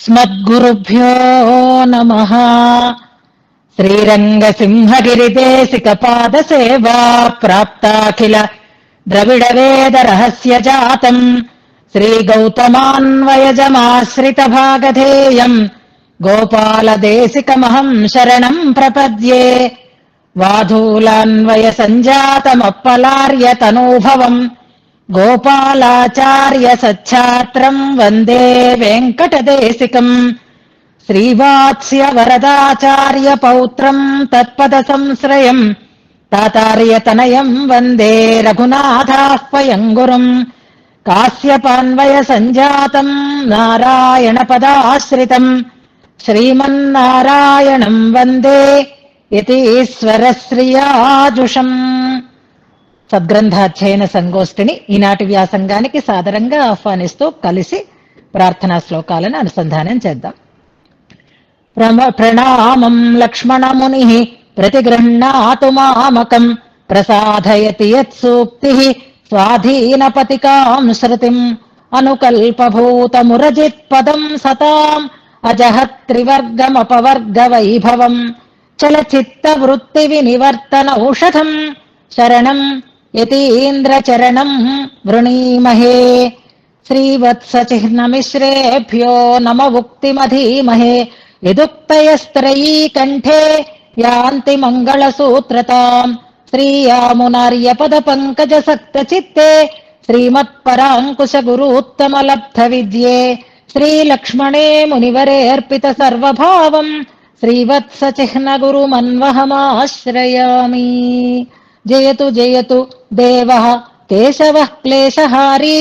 స్మద్గురుభ్యో నమః. శ్రీరంగసింహగిరిదేశికపాదసేవా ప్రాప్తాఖిల ద్రవిడవేద రహస్య జాతం శ్రీగౌతమాన్వయజమాశ్రితభాగధేయం గోపాలదేశికమహం శరణం ప్రపద్యే. వాధూలాన్వయ సంజాతమప్పలార్య తనూభవం గోపాలాచార్య సచ్ఛాత్రం వందే వెంకటదేశికం. శ్రీవాత్స్య వరదాచార్య పౌత్రం తత్పద సంశ్రయం తాతార్యతనయం వందే రఘునాథాహ్వయం గురుం. కాశ్యపాన్వయ సంజాతం నారాయణ పదాశ్రితం శ్రీమన్నారాయణం వందే యతీశ్వరశ్రియాజుషం. సద్గ్రంథాధ్యయన సంగోష్ఠిని ఈనాటి వ్యాసంగానికి సాదరంగా ఆహ్వానిస్తూ కలిసి ప్రార్థనా శ్లోకాలను అనుసంధానం చేద్దాం. ప్రణామం లక్ష్మణముని ప్రతిగృహ్ణాతు మామకం ప్రసాదయతి యత్సూక్తి స్వాధీనపతికాం శృతిం అనుకల్పభూతమురజిత్పదం సతాం అజహత్రివర్గమపవర్గ వైభవం చలచిత్తవృత్తి వినివర్తన ఔషధం శరణం యతీంద్రచరణం వృణీమహే. శ్రీవత్సచిహ్నమిశ్రేభ్యో నమవుక్తిమధీమహే యదుక్తయస్త్రయీ కంఠే యాంతి మంగళసూత్రతాం. శ్రీయామునార్యపద పంకజ సక్తచిత్తే శ్రీమత్పరాంకుశ గురూత్తమలబ్ధ విద్యే శ్రీలక్ష్మణే మునివరేర్పిత సర్వభావం శ్రీవత్సచిహ్న గురుమన్వహమాశ్రయామి. జయతు జయతు దేవః కేశవః క్లేశహారీ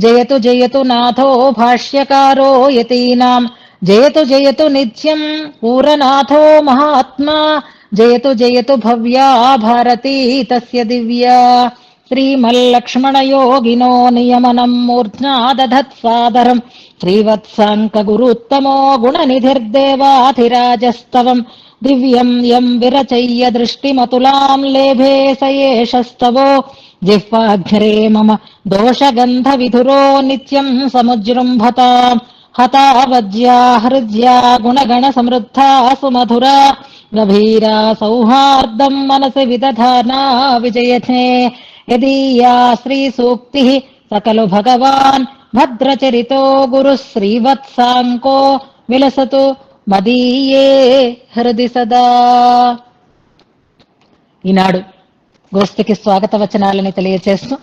జయతు జయతు నాథో భాష్యకారో యతీనాం జయతు జయతు నిత్యం పూరనాథో మహాత్మా జయతు జయతు భవ్యా భారతీ తస్య దివ్యా. శ్రీమల్లక్ష్మణయోగినో నియమనం మూర్ధ్నా దధత్సాదరం శ్రీవత్సాంకగురుత్తమో గుణనిధిర్దేవాధిరాజస్తవం దివ్యం యం విరచయ్య దృష్టిమతులాం లేభే సయేషస్తవో జిహ్వాఘ్రే మమ దోషగంధవిధురో నిత్యం సముజృంభతాం. హతావజ్యా హృద్యా గుణగణ సమృద్ధా సుమధురా గభీరా సౌహార్దం మనసి విదధానా విజయతే. యదీయా శ్రీసూక్తి సకలు భగవాన్ భద్రచరితో గురు శ్రీవత్సాంకో విలసతు మదీయే హృది సదా. ఈనాడు గోష్ఠికి స్వాగత వచనాలని తెలియచేస్తూ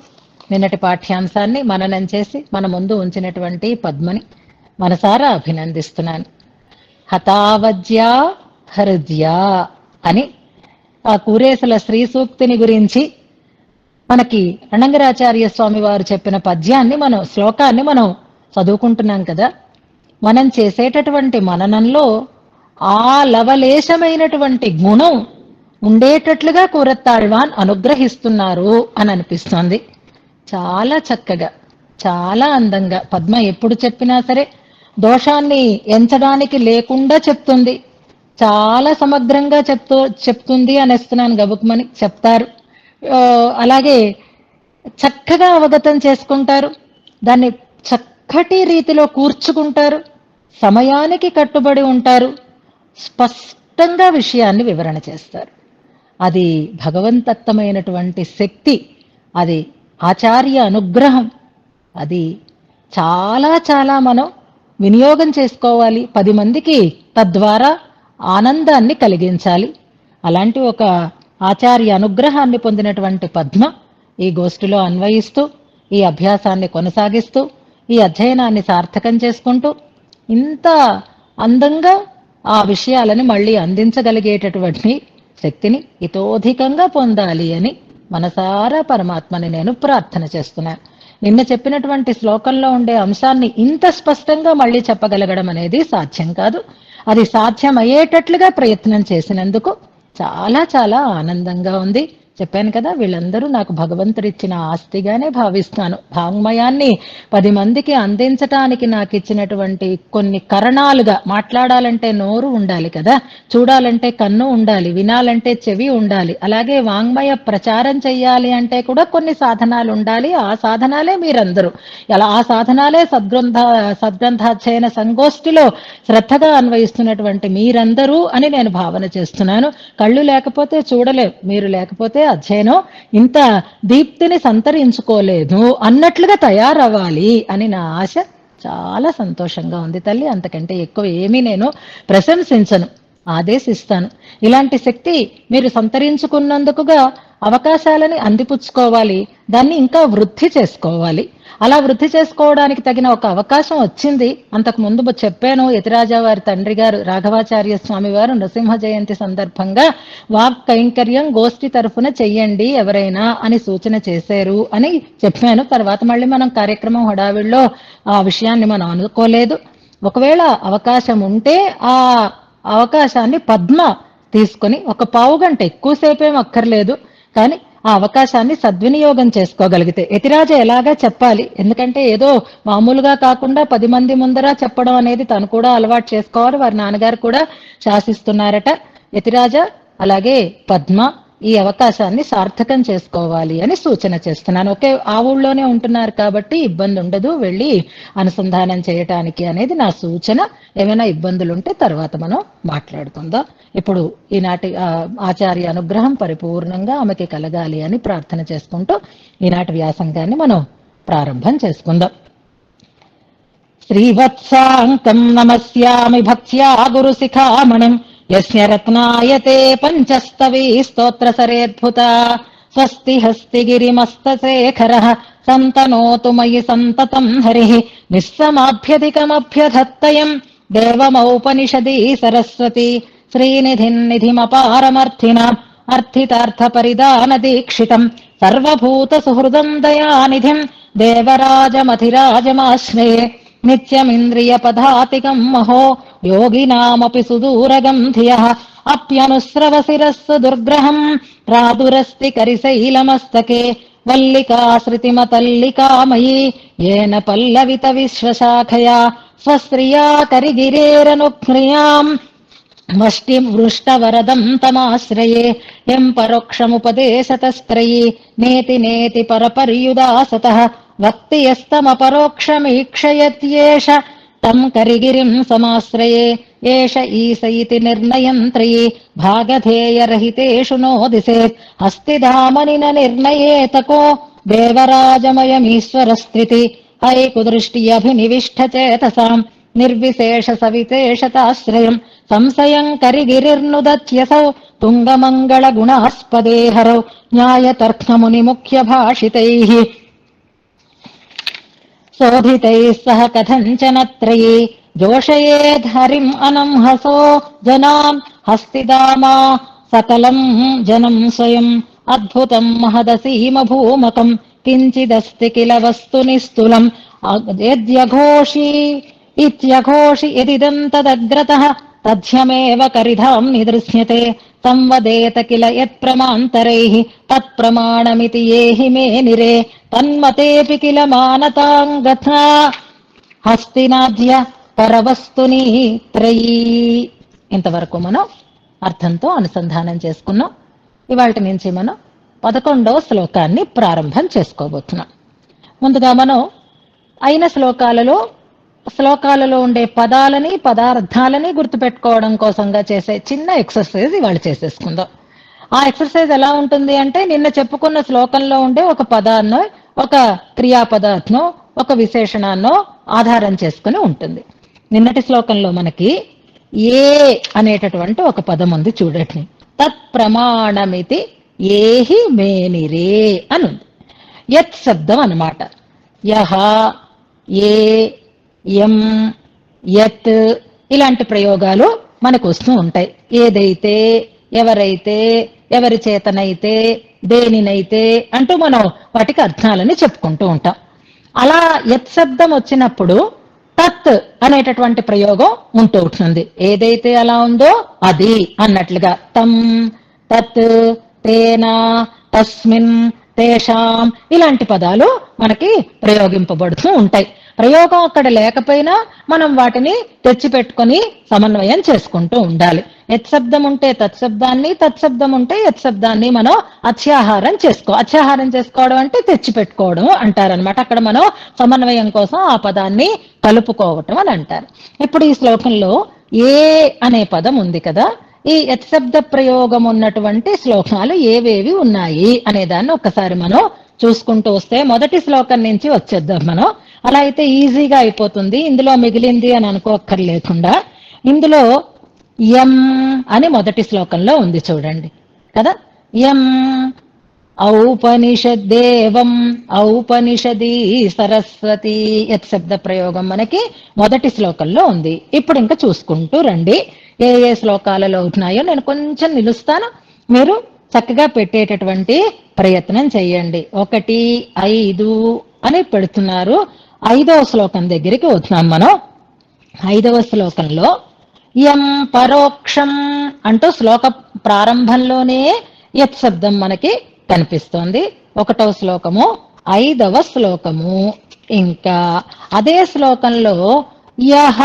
నిన్నటి పాఠ్యాంశాన్ని మననం చేసి మన ముందు ఉంచినటువంటి పద్మని మనసారా అభినందిస్తున్నాను. హతావజ్యా హృద్యా అని ఆ కూరేసల శ్రీ సూక్తిని గురించి మనకి అణంగరాచార్య స్వామి వారు చెప్పిన పద్యాన్ని శ్లోకాన్ని మనం చదువుకుంటున్నాం కదా. మనం చేసేటటువంటి మననంలో ఆ లవలేశమైనటువంటి గుణం ఉండేటట్లుగా కూరత్తాళ్వాన్ అనుగ్రహిస్తున్నారు అని అనిపిస్తోంది. చాలా చక్కగా, చాలా అందంగా పద్మ ఎప్పుడు చెప్పినా సరే దోషాన్ని ఎంచడానికి లేకుండా చెప్తుంది. చాలా సమగ్రంగా చెప్తుంది అనేస్తున్నాను గబుక్మని చెప్తారు. అలాగే చక్కగా అవగతం చేసుకుంటారు, దాన్ని చక్కటి రీతిలో కూర్చుకుంటారు, సమయానికి కట్టుబడి ఉంటారు, స్పష్టంగా విషయాన్ని వివరణ చేస్తారు. అది భగవంతత్వమైనటువంటి శక్తి, అది ఆచార్య అనుగ్రహం. అది చాలా చాలా మనం వినియోగం చేసుకోవాలి, 10 మందికి తద్వారా ఆనందాన్ని కలిగించాలి. అలాంటి ఒక ఆచార్య అనుగ్రహాన్ని పొందినటువంటి పద్మ ఈ గోష్ఠిలో అన్వయిస్తూ ఈ అభ్యాసాన్ని కొనసాగిస్తూ ఈ అధ్యయనాన్ని సార్థకం చేసుకుంటూ ఇంత అందంగా ఆ విషయాలను మళ్ళీ అందించగలిగేటటువంటి శక్తిని ఇతోధికంగా పొందాలి అని మనసారా పరమాత్మని నేను ప్రార్థన చేస్తున్నాను. నిన్న చెప్పినటువంటి శ్లోకంలో ఉండే అంశాన్ని ఇంత స్పష్టంగా మళ్ళీ చెప్పగలగడం అనేది సాధ్యం కాదు. అది సాధ్యమయ్యేటట్లుగా ప్రయత్నం చేసినందుకు చాలా చాలా ఆనందంగా ఉంది, చెప్పాను కదా, వీళ్ళందరూ నాకు భగవంతుడిచ్చిన ఆస్తిగానే భావిస్తాను. వాంగ్మయాన్ని 10 మందికి అందించటానికి నాకు ఇచ్చినటువంటి కొన్ని కరణాలుగా, మాట్లాడాలంటే నోరు ఉండాలి కదా, చూడాలంటే కన్ను ఉండాలి, వినాలంటే చెవి ఉండాలి, అలాగే వాంగ్మయ ప్రచారం చెయ్యాలి అంటే కూడా కొన్ని సాధనాలు ఉండాలి. ఆ సాధనాలే మీరందరూ. అలా ఆ సాధనాలే సద్గ్రంథాధ్యయన సంగోష్ఠిలో శ్రద్ధగా అన్వయిస్తున్నటువంటి మీరందరూ అని నేను భావన చేస్తున్నాను. కళ్ళు లేకపోతే చూడలేం, మీరు లేకపోతే అధ్యయనం ఇంత దీప్తిని సంతరించుకోలేదు అన్నట్లుగా తయారవ్వాలి అని నా ఆశ. చాలా సంతోషంగా ఉంది తల్లి. అంతకంటే ఎక్కువ ఏమీ నేను ప్రశంసించను, ఆదేశిస్తాను. ఇలాంటి శక్తి మీరు సంతరించుకున్నందుకుగా అవకాశాలని అందిపుచ్చుకోవాలి, దాన్ని ఇంకా వృద్ధి చేసుకోవాలి. అలా వృద్ధి చేసుకోవడానికి తగిన ఒక అవకాశం వచ్చింది. అంతకు ముందు చెప్పాను, యతిరాజా వారి తండ్రి గారు రాఘవాచార్య స్వామి వారు నృసింహ జయంతి సందర్భంగా వాక్ కైంకర్యం గోష్ఠి తరఫున చెయ్యండి ఎవరైనా అని సూచన చేశారు అని చెప్పాను. తర్వాత మళ్ళీ మనం కార్యక్రమం హడావిడిలో ఆ విషయాన్ని మనం అనుకోలేదు. ఒకవేళ అవకాశం ఉంటే ఆ అవకాశాన్ని పద్మ తీసుకొని ఒక పావుగంట, ఎక్కువసేపేం అక్కర్లేదు, కానీ ఆ అవకాశాన్ని సద్వినియోగం చేసుకోగలిగితే, యతిరాజ ఎలాగా చెప్పాలి, ఎందుకంటే ఏదో మామూలుగా కాకుండా 10 మంది ముందర చెప్పడం అనేది తను కూడా అలవాటు చేసుకోవాలి. వారి నాన్నగారు కూడా శాసిస్తున్నారట. యతిరాజ అలాగే పద్మ ఈ అవకాశాన్ని సార్థకం చేసుకోవాలి అని సూచన చేస్తున్నాను. ఒకే ఆ ఊళ్ళోనే ఉంటున్నారు కాబట్టి ఇబ్బంది ఉండదు వెళ్ళి అనుసంధానం చేయటానికి అనేది నా సూచన. ఏమైనా ఇబ్బందులు ఉంటే తర్వాత మనం మాట్లాడుకుందాం. ఇప్పుడు ఈనాటి ఆచార్య అనుగ్రహం పరిపూర్ణంగా ఆమెకి కలగాలి అని ప్రార్థన చేసుకుంటూ ఈనాటి వ్యాసంగాన్ని మనం ప్రారంభం చేసుకుందాం. శ్రీవత్సాంకం నమస్యామి భక్త్యా గురు శిఖామణిం యస్య రత్నాయతే పంచస్తవీ స్తోత్ర సరేద్భుత స్వస్తి హస్తి గిరిమస్తశేఖరః సంతనోతు మయి సంతతం హరిః నిస్సమాభ్యధికమభ్యధత్తయం దేవమౌపనిషదీ సరస్వతి శ్రీనిధిన్నిధిమపారమర్థినాం అర్థితార్థ దీక్షితం సర్వభూత సుహృదం దయానిధిం దేవరాజమధిరాజమాశ్రయే నిత్యమింద్రియ పదాతికం మహో యోగినామపి సుదూరగం ధియః అప్యనుస్రవశిరస్సు దుర్గ్రహం ప్రాదురస్తి కరిశైలమస్తకే వల్లికాశ్రుతిమతల్లికామయీ ఏన పల్లవిత విశ్వశాఖయా స్వస్త్రియా కరిగిరేరనుక్రియాం వృష్టవరదం తమాశ్రయే యం పరోక్షముపదేశతస్త్రయీ నేతి నేతి పరపర్యుదాసతః వక్తి యస్తమపరోక్షమీక్షయత్యేష తం కరిగిరిం సమాశ్రయే ఏష ఈశ ఇతి నిర్ణయం త్రయీ భాగధేయరహితేషు నోదిశేత్ హస్తిధామనిన నిర్ణయేతకో దేవరాజమయమీశ్వరస్త్రితి ఐకుదృష్ట్యభినివిష్టచేతసాం నిర్విశేష సవిశేషతాశ్రయం సంశయం కరిగిరిర్నుదత్యసౌ తుంగమంగళ గుణాస్పదే హరౌ న్యాయతర్కముని ముఖ్య భాషితైః శోభితైః సహ కథంచనత్రయీ జోషయేద్ధరిం అనంహసో జనాం హస్తిదామా సకలం జనం స్వయం అద్భుతం మహదసీమ భూమకం కించిదస్తి కిల వస్తు నిస్తులం ఇత్యఘోషి యదిదం తదగ్రతః తథ్యమేవ కరిధాం నిదృశ్యతే సంవదేత కిల యత్ప్రమాంతరైః తత్ప్రమాణమితి ఏహి మే నిరే తన్మతేపి కిల మానతాంగథా హస్తినాద్య పరవస్తుని త్రయీ. ఇంతవరకు మనం అర్థంతో అనుసంధానం చేసుకున్నాం. ఇవాల్టి నుంచి మనం 11వ శ్లోకాన్ని ప్రారంభం చేసుకోబోతున్నాం. ముందుగా మనం అయిన శ్లోకాలలో ఉండే పదాలని పదార్థాలని గుర్తుపెట్టుకోవడం కోసంగా చేసే చిన్న ఎక్సర్సైజ్ ఇవాళ చేసేసుకుందాం. ఆ ఎక్సర్సైజ్ ఎలా ఉంటుంది అంటే, నిన్న చెప్పుకున్న శ్లోకంలో ఉండే ఒక పదాన్నో ఒక క్రియాపదార్థనో ఒక విశేషణాన్నో ఆధారం చేసుకుని ఉంటుంది. నిన్నటి శ్లోకంలో మనకి ఏ అనేటటువంటి ఒక పదం ఉంది చూడండి. తత్ ప్రమాణమితి ఏహి మేనిరే అని ఉంది. యత్ శబ్దం అన్నమాట. యహ, ఏ, యం, యత్ ఇలాంటి ప్రయోగాలు మనకు వస్తూ ఉంటాయి. ఏదైతే, ఎవరైతే, ఎవరి చేతనైతే, దేనినైతే అంటూ మనం వాటికి అర్థాలని చెప్పుకుంటూ ఉంటాం. అలా యత్ శబ్దం వచ్చినప్పుడు తత్ అనేటటువంటి ప్రయోగం ఉంటూ ఉంటుంది. ఏదైతే అలా ఉందో అది అన్నట్లుగా తం, తత్, తేన, తస్మిన్, తేషాం ఇలాంటి పదాలు మనకి ప్రయోగింపబడుతూ ఉంటాయి. ప్రయోగం అక్కడ లేకపోయినా మనం వాటిని తెచ్చిపెట్టుకొని సమన్వయం చేసుకుంటూ ఉండాలి. యత్శబ్దం ఉంటే తత్శబ్దాన్ని, తత్శబ్దం ఉంటే యత్శబ్దాన్ని మనం అత్యాహారం చేసుకోవడం అంటే తెచ్చిపెట్టుకోవడం అంటారనమాట. అక్కడ మనం సమన్వయం కోసం ఆ పదాన్ని కలుపుకోవటం అని అంటారు. ఇప్పుడు ఈ శ్లోకంలో ఏ అనే పదం ఉంది కదా, ఈ యత్శబ్ద ప్రయోగం ఉన్నటువంటి శ్లోకాలు ఏవేవి ఉన్నాయి అనే దాన్ని ఒక్కసారి మనం చూసుకుంటూ వస్తే మొదటి శ్లోకం నుంచి వచ్చేద్దాం మనం. అలా అయితే ఈజీగా అయిపోతుంది, ఇందులో మిగిలింది అని అనుకోక్కర్లేకుండా. ఇందులో యం అని మొదటి శ్లోకంలో ఉంది చూడండి కదా. యం ఔపనిషద్దేవం ఔపనిషదీ సరస్వతి యత్శబ్ద ప్రయోగం మనకి మొదటి శ్లోకంలో ఉంది. ఇప్పుడు ఇంకా చూసుకుంటూ రండి ఏ ఏ శ్లోకాలలో ఉన్నాయో. నేను కొంచెం నిలుస్తాను, మీరు చక్కగా పెట్టేటటువంటి ప్రయత్నం చేయండి. 1, 5 అని పెడుతున్నారు. 5వ శ్లోకం దగ్గరికి వస్తున్నాం మనం. 5వ శ్లోకంలో యం పరోక్షం అంటూ శ్లోక ప్రారంభంలోనే యత్ శబ్దం మనకి కనిపిస్తోంది. 1వ శ్లోకము, 5వ శ్లోకము. ఇంకా అదే శ్లోకంలో యహ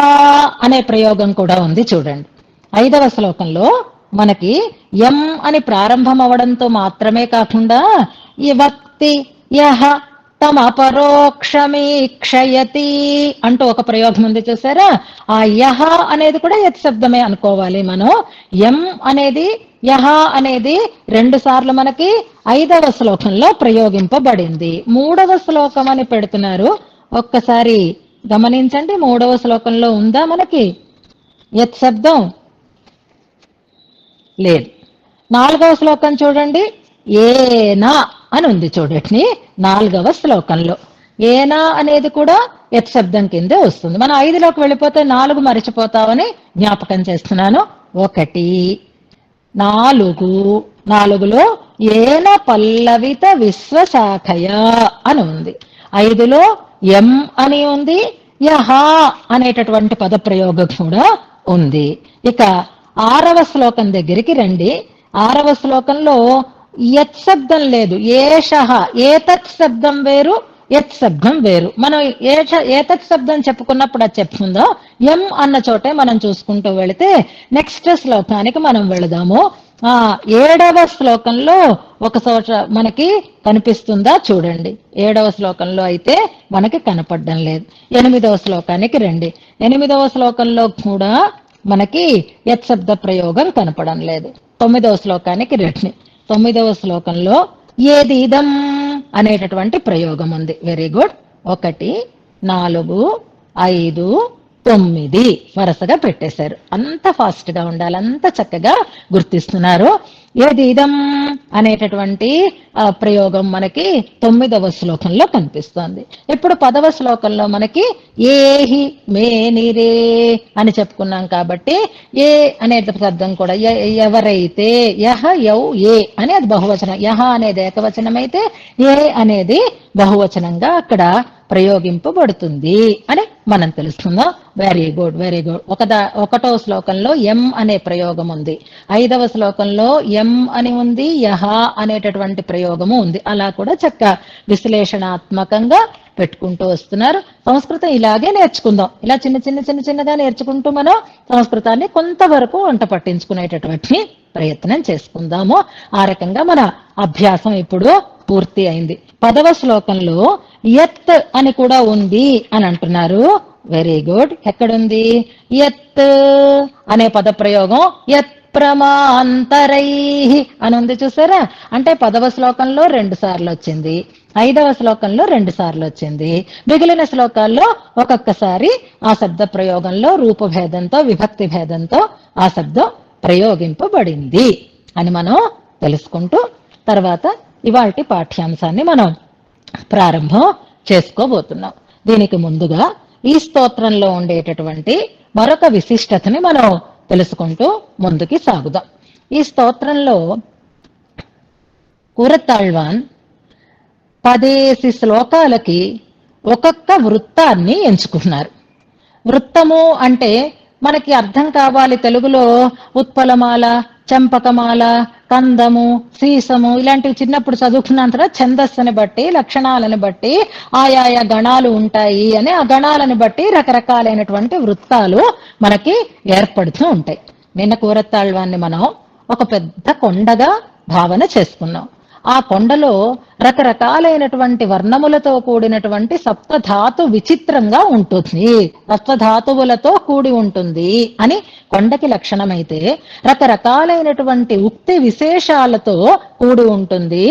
అనే ప్రయోగం కూడా ఉంది చూడండి. 5వ శ్లోకంలో మనకి యం అని ప్రారంభం అవడంతో మాత్రమే కాకుండా విభక్తి యహ తమపరోక్షమీక్షయతి అంటూ ఒక ప్రయోగం ఉంది చూసారా. ఆ యహ అనేది కూడా యత్ శబ్దమే అనుకోవాలి మనం. యం అనేది యహ అనేది 2 సార్లు మనకి 5వ శ్లోకంలో ప్రయోగింపబడింది. 3వ శ్లోకం అని పెడుతున్నారు, ఒక్కసారి గమనించండి. 3వ శ్లోకంలో ఉందా మనకి యత్ శబ్దం? లేదు. 4వ శ్లోకం చూడండి, ఏనా అని ఉంది చూడండి. 4వ శ్లోకంలో ఏనా అనేది కూడా యత్ శబ్దం కిందే వస్తుంది. మనం 5లోకి వెళ్ళిపోతే 4 మరిచిపోతామని జ్ఞాపకం చేస్తున్నాను. 1, 4, 4లో ఏన పల్లవిత విశ్వశాఖయ అని ఉంది. 5లో ఎం అని ఉంది, యహ అనేటటువంటి పదప్రయోగం కూడా ఉంది. ఇక 6వ శ్లోకం దగ్గరికి రండి. 6వ శ్లోకంలో యత్ శబ్దం లేదు, ఏషః ఏతత్ శబ్దం వేరు, యత్ శబ్దం వేరు. మనం ఏతత్ శబ్దం చెప్పుకున్నప్పుడు అది చెప్పుకుందాం. ఎం అన్న చోటే మనం చూసుకుంటూ వెళితే నెక్స్ట్ శ్లోకానికి మనం వెళదాము. 7వ శ్లోకంలో ఒక చోట మనకి కనిపిస్తుందా చూడండి. 7వ శ్లోకంలో అయితే మనకి కనపడడం లేదు. 8వ శ్లోకానికి రండి. 8వ శ్లోకంలో కూడా మనకి యత్ శబ్ద ప్రయోగం కనపడం లేదు. 9వ శ్లోకానికి రండి. 9వ శ్లోకంలో ఏదిదం అనేటటువంటి ప్రయోగం ఉంది. Very good. 1, 4, 5, 9 వరుసగా పెట్టేశారు. అంత ఫాస్ట్ గా ఉండాలి, అంత చక్కగా గుర్తిస్తున్నారు. ఏదిదం అనేటటువంటి ప్రయోగం మనకి 9వ శ్లోకంలో కనిపిస్తోంది. ఇప్పుడు 10వ శ్లోకంలో మనకి ఏహి మేనిరే అని చెప్పుకున్నాం కాబట్టి ఏ అనే శబ్దం కూడా ఎవరైతే, యహ యౌ ఏ అని అది బహువచనం. యహ అనేది ఏకవచనం అయితే ఏ అనేది బహువచనంగా అక్కడ ప్రయోగింపబడుతుంది అని మనం తెలుసుకుందాం. Very good, very good. 1వ శ్లోకంలో ఎం అనే ప్రయోగం ఉంది, 5వ శ్లోకంలో ఎం అని ఉంది, యహ అనేటటువంటి ప్రయోగము ఉంది. అలా కూడా చక్కగా విశ్లేషణాత్మకంగా పెట్టుకుంటూ వస్తున్నారు. సంస్కృతం ఇలాగే నేర్చుకుందాం. ఇలా చిన్నగా నేర్చుకుంటూ మనం సంస్కృతాన్ని కొంతవరకు వంట పట్టించుకునేటటువంటి ప్రయత్నం చేసుకుందాము. ఆ రకంగా మన అభ్యాసం ఇప్పుడు పూర్తి అయింది. 10వ శ్లోకంలో యత్ అని కూడా ఉంది అని అంటున్నారు. Very good. ఎక్కడుంది? యత్ అనే పద ప్రయోగం యత్ ప్రమాంతరై అని ఉంది చూసారా. అంటే 10వ శ్లోకంలో 2 సార్లు వచ్చింది, 5వ శ్లోకంలో 2 సార్లు వచ్చింది. మిగిలిన శ్లోకాల్లో ఒక్కొక్కసారి ఆ శబ్ద ప్రయోగంలో రూపభేదంతో విభక్తి భేదంతో ఆ శబ్దం ప్రయోగింపబడింది అని మనం తెలుసుకుంటూ తర్వాత ఇవాల్టి పాఠ్యాంశాన్ని మనం ప్రారంభం చేసుకోబోతున్నాం. దీనికి ముందుగా ఈ స్తోత్రంలో ఉండేటటువంటి మరొక విశిష్టతని మనం తెలుసుకుంటూ ముందుకి సాగుదాం. ఈ స్తోత్రంలో కూరతాళ్వాన్ 10 శ్లోకాలకి ఒక్కొక్క వృత్తాన్ని ఎంచుకున్నారు. వృత్తము అంటే మనకి అర్థం కావాలి తెలుగులో ఉత్పలమాల, చంపకమాల, కందము, సీసము ఇలాంటివి చిన్నప్పుడు చదువుకున్నాం తర్వాత ఛందస్సుని బట్టి లక్షణాలను బట్టి ఆయా గణాలు ఉంటాయి అని ఆ గణాలను బట్టి రకరకాలైనటువంటి వృత్తాలు మనకి ఏర్పడుతూ ఉంటాయి. నిన్న కూరత్తాళ్వాన్ని మనం ఒక పెద్ద కొండగా భావన చేసుకున్నాం. ఆ కొండలో రకరకాలైనటువంటి వర్ణములతో కూడినటువంటి సప్తధాతు విచిత్రంగా ఉంటుంది, సప్తధాతువులతో కూడి ఉంటుంది అని కొండకి లక్షణమైతే, రకరకాలైనటువంటి ఉక్తి విశేషాలతో కూడి ఉంటుంది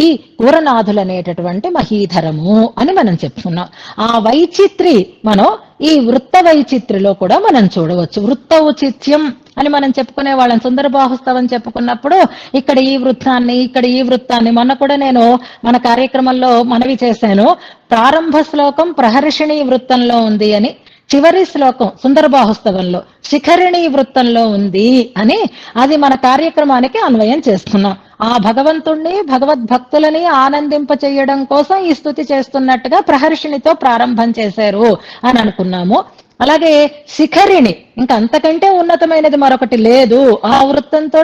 ఈ కూరనాథులనేటటువంటి మహీధరము అని మనం చెప్పుకున్నాం. ఆ వైచిత్రి మనం ఈ వృత్త వైచిత్రిలో కూడా మనం చూడవచ్చు. వృత్త ఔచిత్యం అని మనం చెప్పుకునే వాళ్ళం. సుందర బాహుస్తవం చెప్పుకున్నప్పుడు ఇక్కడ ఈ వృత్తాన్ని, ఇక్కడ ఈ వృత్తాన్ని మొన్న కూడా నేను మన కార్యక్రమంలో మనవి చేశాను. ప్రారంభ శ్లోకం ప్రహర్షిణీ వృత్తంలో ఉంది అని, చివరి శ్లోకం సుందర బాహుస్తవంలో శిఖరిణీ వృత్తంలో ఉంది అని అది మన కార్యక్రమానికి అన్వయం చేసుకున్నాం. ఆ భగవంతుణ్ణి భగవద్భక్తులని ఆనందింప చేయడం కోసం ఈ స్తుతి చేస్తున్నట్టుగా ప్రహర్షిణితో ప్రారంభం చేశారు అని అనుకున్నాము. అలాగే శిఖరిణి, ఇంకా అంతకంటే ఉన్నతమైనది మరొకటి లేదు. ఆ వృత్తంతో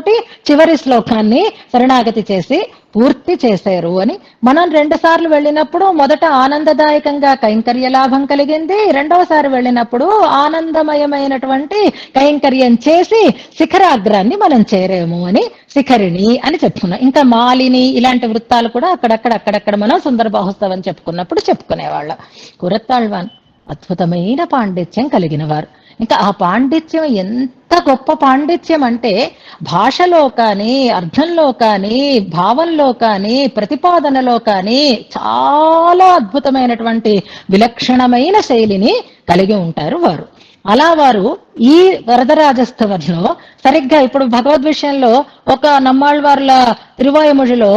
చివరి శ్లోకాన్ని శరణాగతి చేసి పూర్తి చేశారు అని మనం 2 సార్లు వెళ్ళినప్పుడు మొదట ఆనందదాయకంగా కైంకర్య లాభం కలిగింది, రెండవసారి వెళ్ళినప్పుడు ఆనందమయమైనటువంటి కైంకర్యం చేసి శిఖరాగ్రాన్ని మనం చేరాము అని శిఖరిణి అని చెప్పుకున్నాం. ఇంకా మాలిని ఇలాంటి వృత్తాలు కూడా అక్కడక్కడ మనం సుందర బాహుస్తవం చెప్పుకున్నప్పుడు చెప్పుకునేవాళ్ళం. కూరత్తాళ్వాన్ అద్భుతమైన పాండిత్యం కలిగిన వారు. ఇంకా ఆ పాండిత్యం ఎంత గొప్ప పాండిత్యం అంటే భాషలో కానీ, అర్థంలో కానీ, భావంలో కానీ, ప్రతిపాదనలో కానీ చాలా అద్భుతమైనటువంటి విలక్షణమైన శైలిని కలిగి ఉంటారు వారు. అలా వారు ఈ వరదరాజస్తవంలో సరిగ్గా ఇప్పుడు భగవద్ విషయంలో ఒక నమ్మాళ్వార్ల తిరువాయుమొழிలో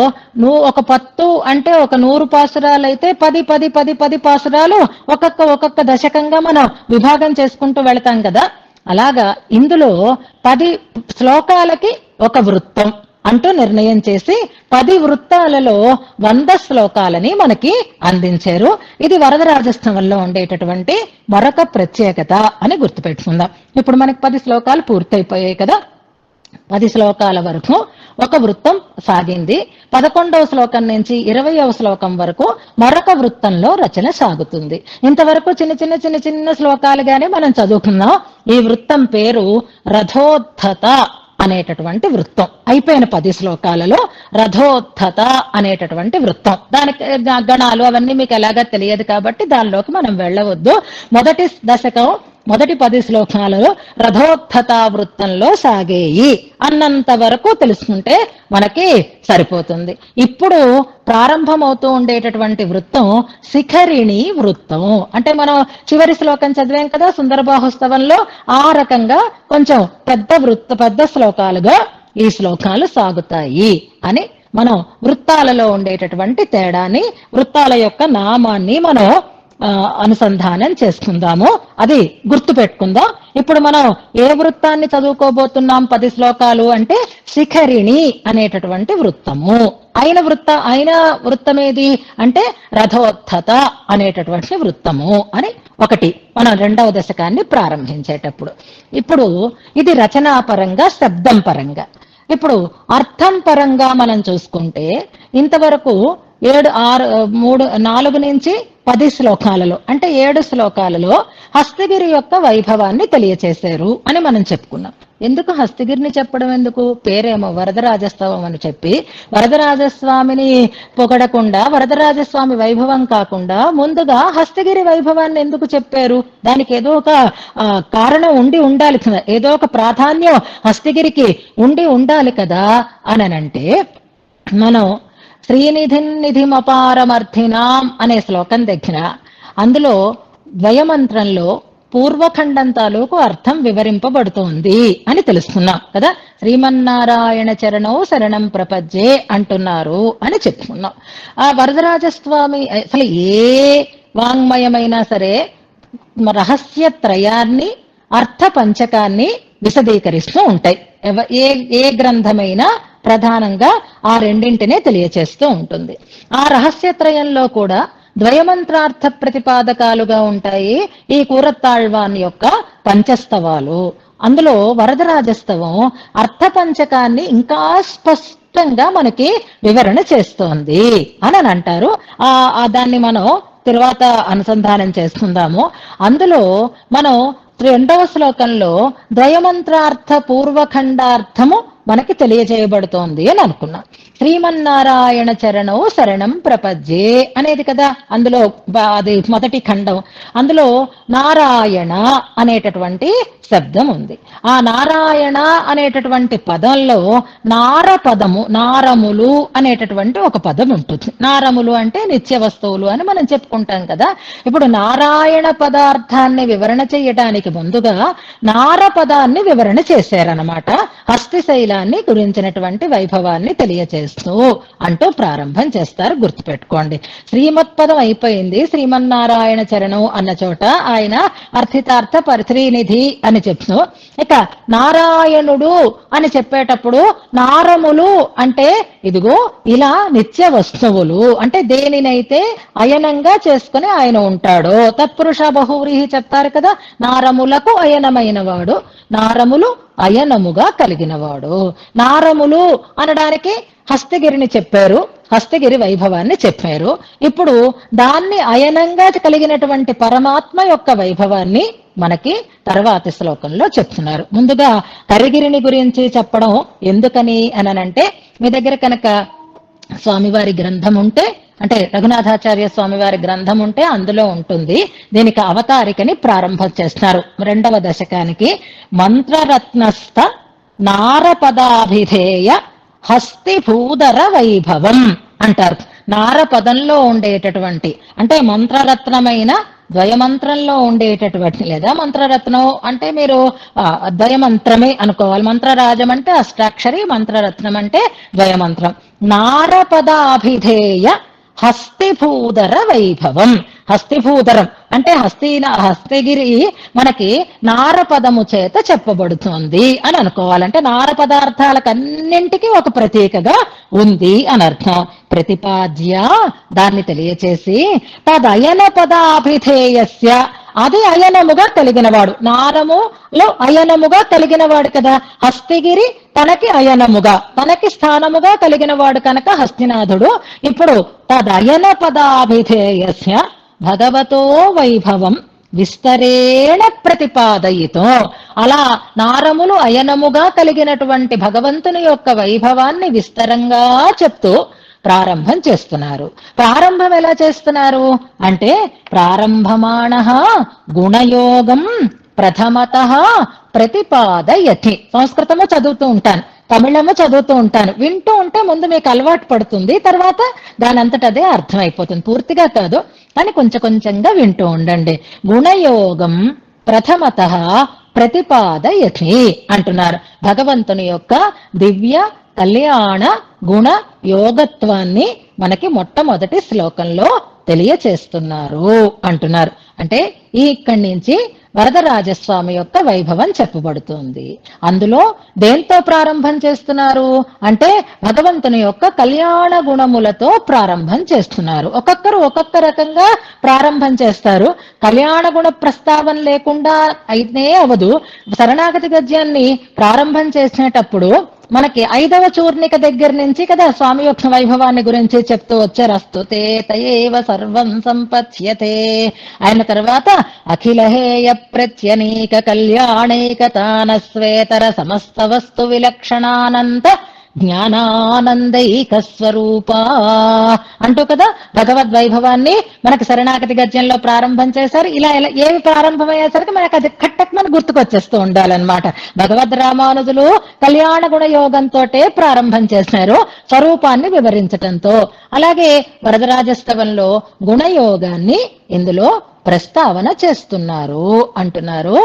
ఒక 10 అంటే ఒక 100 పాసురాలు అయితే 10 పాసురాలు ఒక్కొక్క దశకంగా మనం విభాగం చేసుకుంటూ వెళతాం కదా. అలాగా ఇందులో 10 శ్లోకాలకి ఒక వృత్తం అంటూ నిర్ణయం చేసి 10 వృత్తాలలో 100 శ్లోకాలని మనకి అందించారు. ఇది వరదరాజస్తవంలో ఉండేటటువంటి మరొక ప్రత్యేకత అని గుర్తుపెట్టుకుందాం. ఇప్పుడు మనకి 10 శ్లోకాలు పూర్తయిపోయాయి కదా. 10 శ్లోకాల వరకు ఒక వృత్తం సాగింది. 11వ శ్లోకం నుంచి 20వ శ్లోకం వరకు మరొక వృత్తంలో రచన సాగుతుంది. ఇంతవరకు చిన్న శ్లోకాలుగానే మనం చదువుకున్నాం. ఈ వృత్తం పేరు రథోద్ధత అనేటటువంటి వృత్తం. అయిపోయిన 10 శ్లోకాలలో రథోద్ధత అనేటటువంటి వృత్తం. దానికి గణాలు అవన్నీ మీకు ఎలాగా తెలియదు కాబట్టి దానిలోకి మనం వెళ్ళవద్దు. మొదటి దశకం మొదటి 10 శ్లోకాలలో రథోద్ధత వృత్తంలో సాగేయి అన్నంత వరకు తెలుసుకుంటే మనకి సరిపోతుంది. ఇప్పుడు ప్రారంభమవుతూ ఉండేటటువంటి వృత్తం శిఖరిణి వృత్తం. అంటే మనం చివరి శ్లోకం చదివాం కదా సుందర బాహుస్తవంలో, ఆ రకంగా కొంచెం పెద్ద శ్లోకాలుగా ఈ శ్లోకాలు సాగుతాయి అని మనం వృత్తాలలో ఉండేటటువంటి తేడాన్ని, వృత్తాల యొక్క నామాన్ని మనం అనుసంధానం చేసుకుందాము. అది గుర్తు పెట్టుకుందాం. ఇప్పుడు మనం ఏ వృత్తాన్ని చదువుకోబోతున్నాం 10 శ్లోకాలు అంటే శిఖరిణి అనేటటువంటి వృత్తము. అయిన వృత్తమేది అంటే రథోద్ధత అనేటటువంటి వృత్తము అని ఒకటి మనం 2వ దశకాన్ని ప్రారంభించేటప్పుడు. ఇప్పుడు ఇది రచనాపరంగా శబ్దం పరంగా. ఇప్పుడు అర్థం పరంగా మనం చూసుకుంటే ఇంతవరకు 4 నుంచి 10 శ్లోకాలలో అంటే 7 శ్లోకాలలో హస్తగిరి యొక్క వైభవాన్ని తెలియచేశారు అని మనం చెప్పుకున్నాం. ఎందుకు హస్తగిరిని చెప్పడం ఎందుకు? పేరేమో వరదరాజస్తవం అని చెప్పి వరదరాజస్వామిని పొగడకుండా, వరదరాజస్వామి వైభవం కాకుండా ముందుగా హస్తగిరి వైభవాన్ని ఎందుకు చెప్పారు? దానికి ఏదో ఒక కారణం ఉండాలి కదా, ఏదో ఒక ప్రాధాన్యం హస్తగిరికి ఉండాలి కదా అనంటే మనం శ్రీనిధిమపారమర్థినాం అనే శ్లోకం దగ్గర అందులో ద్వయమంత్రంలో పూర్వఖండం తాలూకు అర్థం వివరింపబడుతోంది అని తెలుసుకున్నాం కదా. శ్రీమన్నారాయణ చరణో శరణం ప్రపజ్జే అంటున్నారు అని చెప్పుకున్నాం. ఆ వరదరాజస్వామి అసలు ఏ వాంగ్మయమైనా సరే రహస్యత్రయాన్ని, అర్థ పంచకాన్ని విశదీకరిస్తూ ఉంటాయి. ఏ గ్రంథమైనా ప్రధానంగా ఆ రెండింటినే తెలియచేస్తూ ఉంటుంది. ఆ రహస్యత్రయంలో కూడా ద్వయమంత్రార్థ ప్రతిపాదకాలుగా ఉంటాయి ఈ కూరత్తాళ్వాన్ యొక్క పంచస్తవాలు. అందులో వరదరాజస్తవం అర్థపంచకాన్ని ఇంకా స్పష్టంగా మనకి వివరణ చేస్తోంది అని అంటారు. దాన్ని మనం తర్వాత అనుసంధానం చేసుకుందాము. అందులో మనం రెండవ శ్లోకంలో ద్వయమంత్రార్థ పూర్వఖండార్థము మనకి తెలియజేయబడుతోంది అని అనుకున్నాం. శ్రీమన్నారాయణ చరణం శరణం ప్రపద్యే అనేది కదా అందులో అది మొదటి ఖండం. అందులో నారాయణ అనేటటువంటి శబ్దం ఉంది. ఆ నారాయణ అనేటటువంటి పదంలో నార పదము, నారములు అనేటటువంటి ఒక పదం ఉంటుంది. నారములు అంటే నిత్య వస్తువులు అని మనం చెప్పుకుంటాం కదా. ఇప్పుడు నారాయణ పదార్థాన్ని వివరణ చేయడానికి ముందుగా నార పదాన్ని వివరణ చేశారనమాట. హస్తిశైలాన్ని గురించినటువంటి వైభవాన్ని తెలియచేస్తూ అంటూ ప్రారంభం చేస్తారు. గుర్తుపెట్టుకోండి. శ్రీమత్పదం అయిపోయింది. శ్రీమన్నారాయణ చరణం అన్న చోట ఆయన అర్థితార్థ పరిశ్రీనిధి అని చెప్తూ, ఇక నారాయణుడు అని చెప్పేటప్పుడు నారములు అంటే ఇదిగో ఇలా నిత్య వస్తువులు అంటే దేనినైతే అయనంగా చేసుకుని ఆయన ఉంటాడో తత్పురుష బహువ్రీహి చెప్తారు కదా. నారములకు అయనమైన వాడు, నారములు అయనముగా కలిగినవాడు. నారములు అనడానికి హస్తగిరిని చెప్పారు, హస్తగిరి వైభవాన్ని చెప్పారు. ఇప్పుడు దాన్ని అయనంగా కలిగినటువంటి పరమాత్మ యొక్క వైభవాన్ని మనకి తర్వాతి శ్లోకంలో చెప్తున్నారు. ముందుగా కరిగిరిని గురించి చెప్పడం ఎందుకని అనంటే, మీ దగ్గర కనుక స్వామివారి గ్రంథం ఉంటే, అంటే రఘునాథాచార్య స్వామివారి గ్రంథం ఉంటే అందులో ఉంటుంది. దీనికి అవతారికని ప్రారంభం చేస్తున్నారు రెండవ దశకానికి. మంత్రరత్నస్థ నారపదాభిధేయ హస్తిభూధర వైభవం అంటారు. నారపదంలో ఉండేటటువంటి అంటే మంత్రరత్నమైన ద్వయమంత్రంలో ఉండేటటువంటి, లేదా మంత్రరత్నం అంటే మీరు ద్వయమంత్రమే అనుకోవాలి. మంత్రరాజం అంటే అష్టాక్షరి, మంత్రరత్నం అంటే ద్వయమంత్రం. నారపదాభిధేయ హస్తిభూధర వైభవం. హస్తిభూధరం అంటే హస్తగిరి మనకి నారపదము చేత చెప్పబడుతుంది అని అనుకోవాలంటే నార పదార్థాలకన్నింటికీ ఒక ప్రతీకగా ఉంది అని అర్థం. ప్రతిపాద్య దాన్ని తెలియచేసి తదయన పదాభిధేయస్య అది అయనముగా కలిగినవాడు, నారములో అయనముగా కలిగినవాడు కదా. హస్తిగిరి తనకి అయనముగా, తనకి స్థానముగా కలిగినవాడు కనుక హస్తినాథుడు. ఇప్పుడు తదయన పదాభిధేయస్య భగవతో వైభవం విస్తరేణ ప్రతిపాదయితో, అలా నారములు అయనముగా కలిగినటువంటి భగవంతుని యొక్క వైభవాన్ని విస్తరంగా చెప్తూ ప్రారంభం చేస్తున్నారు. ప్రారంభం ఎలా చేస్తున్నారు అంటే, ప్రారంభమాణ గుణయోగం ప్రథమత ప్రతిపాదయతి. సంస్కృతము చదువుతూ ఉంటాను, తమిళము చదువుతూ ఉంటాను. వింటూ ఉంటే ముందు మీకు అలవాటు పడుతుంది, తర్వాత దానంతటదే అర్థమైపోతుంది. పూర్తిగా కాదు కానీ కొంచెం కొంచెంగా వింటూ ఉండండి. గుణయోగం ప్రథమత ప్రతిపాదయతి అంటున్నారు. భగవంతుని యొక్క దివ్య కళ్యాణ గుణ యోగత్వాన్ని మనకి మొట్టమొదటి శ్లోకంలో తెలియచేస్తున్నారు అంటున్నారు. అంటే ఇక్కడి నుంచి వరదరాజస్వామి యొక్క వైభవం చెప్పబడుతుంది. అందులో దేంతో ప్రారంభం చేస్తున్నారు అంటే భగవంతుని యొక్క కళ్యాణ గుణములతో ప్రారంభం చేస్తున్నారు. ఒక్కొక్కరు ఒక్కొక్క రకంగా ప్రారంభం చేస్తారు. కళ్యాణ గుణ ప్రస్తావన లేకుండా అయితే అవదు. శరణాగతి గద్యాన్ని ప్రారంభం చేసేటప్పుడు మనకి 5వ చూర్ణిక దగ్గర నుంచి కదా స్వామి యొక్క వైభవాన్ని గురించి చెప్తూ వచ్చారు. అస్తుతే తయేవ సర్వం సంపత్స్యతే. ఆయన తర్వాత అఖిలహేయ ప్రత్యనీక కళ్యాణైకతాన శ్వేతర సమస్త వస్తు విలక్షణానంత జ్ఞానానందైక స్వరూప అంటూ కదా భగవద్వైభవాన్ని మనకి శరణాగతి గద్యంలో ప్రారంభం చేశారు. ఇలా ఏమి ప్రారంభమయ్యేసరికి మనకు అది కట్టక్ మన గుర్తుకొచ్చేస్తూ ఉండాలన్నమాట. భగవద్ రామానుజులు కళ్యాణ గుణ యోగంతో ప్రారంభం చేశారు, స్వరూపాన్ని వివరించటంతో. అలాగే వరదరాజస్తవంలో గుణయోగాన్ని ఇందులో ప్రస్తావన చేస్తున్నారు అంటున్నారు.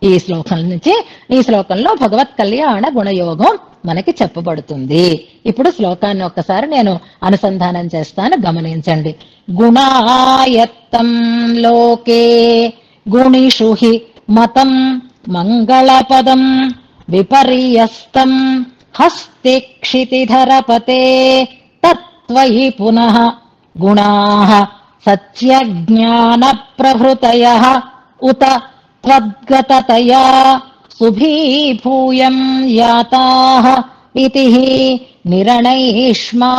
ఈ శ్లోకం నుంచి ఈ శ్లోకంలో భగవత్ కళ్యాణ గుణయోగం మనకి చెప్పబడుతుంది. ఇప్పుడు శ్లోకాన్ని ఒక్కసారి నేను అనుసంధానం చేస్తాను, గమనించండి. గుణాయత్తం లోకే గుణిషు హి మతం మంగళపదం విపర్యస్తం హస్తి క్షితిధరపతే తత్వయి పునః గుణాః సత్యజ్ఞాన ప్రభృతయః ఉత త్వద్గతతయా సుభీభూయం యాతాః ఇతి నిరణైష్మా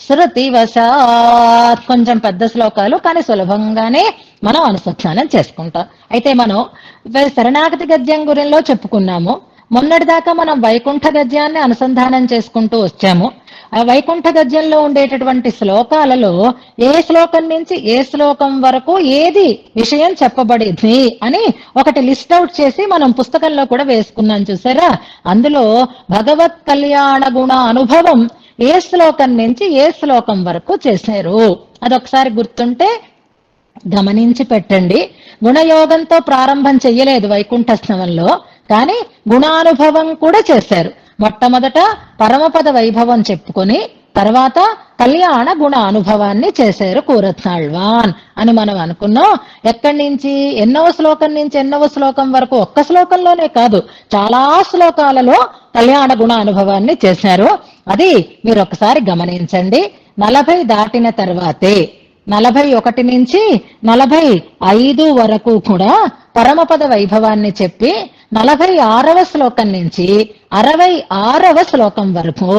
శృతివశాత్. కొంచెం పెద్ద శ్లోకాలు కానీ సులభంగానే మనం అనుసంధానం చేసుకుంటాం. అయితే మనం శరణాగతి గద్యం గురిలో చెప్పుకున్నాము. మొన్నటిదాకా మనం వైకుంఠ గద్యాన్ని అనుసంధానం చేసుకుంటూ వచ్చాము. ఆ వైకుంఠ గద్యంలో ఉండేటటువంటి శ్లోకాలలో ఏ శ్లోకం నుంచి ఏ శ్లోకం వరకు ఏది విషయం చెప్పబడింది అని ఒకటి లిస్ట్ అవుట్ చేసి మనం పుస్తకంలో కూడా వేసుకున్నాం చూసారా. అందులో భగవత్ కళ్యాణ గుణ అనుభవం ఏ శ్లోకం నుంచి ఏ శ్లోకం వరకు చేశారు అదొకసారి గుర్తుంటే గమనించి పెట్టండి. గుణయోగంతో ప్రారంభం చెయ్యలేదు వైకుంఠస్థవంలో, కానీ గుణానుభవం కూడా చేశారు. మొట్టమొదట పరమపద వైభవం చెప్పుకొని తర్వాత కళ్యాణ గుణ అనుభవాన్ని చేశారు కూరత్నాళ్వాన్ అని మనం అనుకున్నాం. ఎక్కడి నుంచి ఎన్నవ శ్లోకం నుంచి ఎన్నవ శ్లోకం వరకు ఒక్క శ్లోకంలోనే కాదు చాలా శ్లోకాలలో కళ్యాణ గుణ అనుభవాన్ని చేశారు. అది మీరు ఒకసారి గమనించండి. 40 దాటిన తర్వాతే 41 నుంచి 45 వరకు కూడా పరమపద వైభవాన్ని చెప్పి 46వ శ్లోకం నుంచి 66వ శ్లోకం వరకు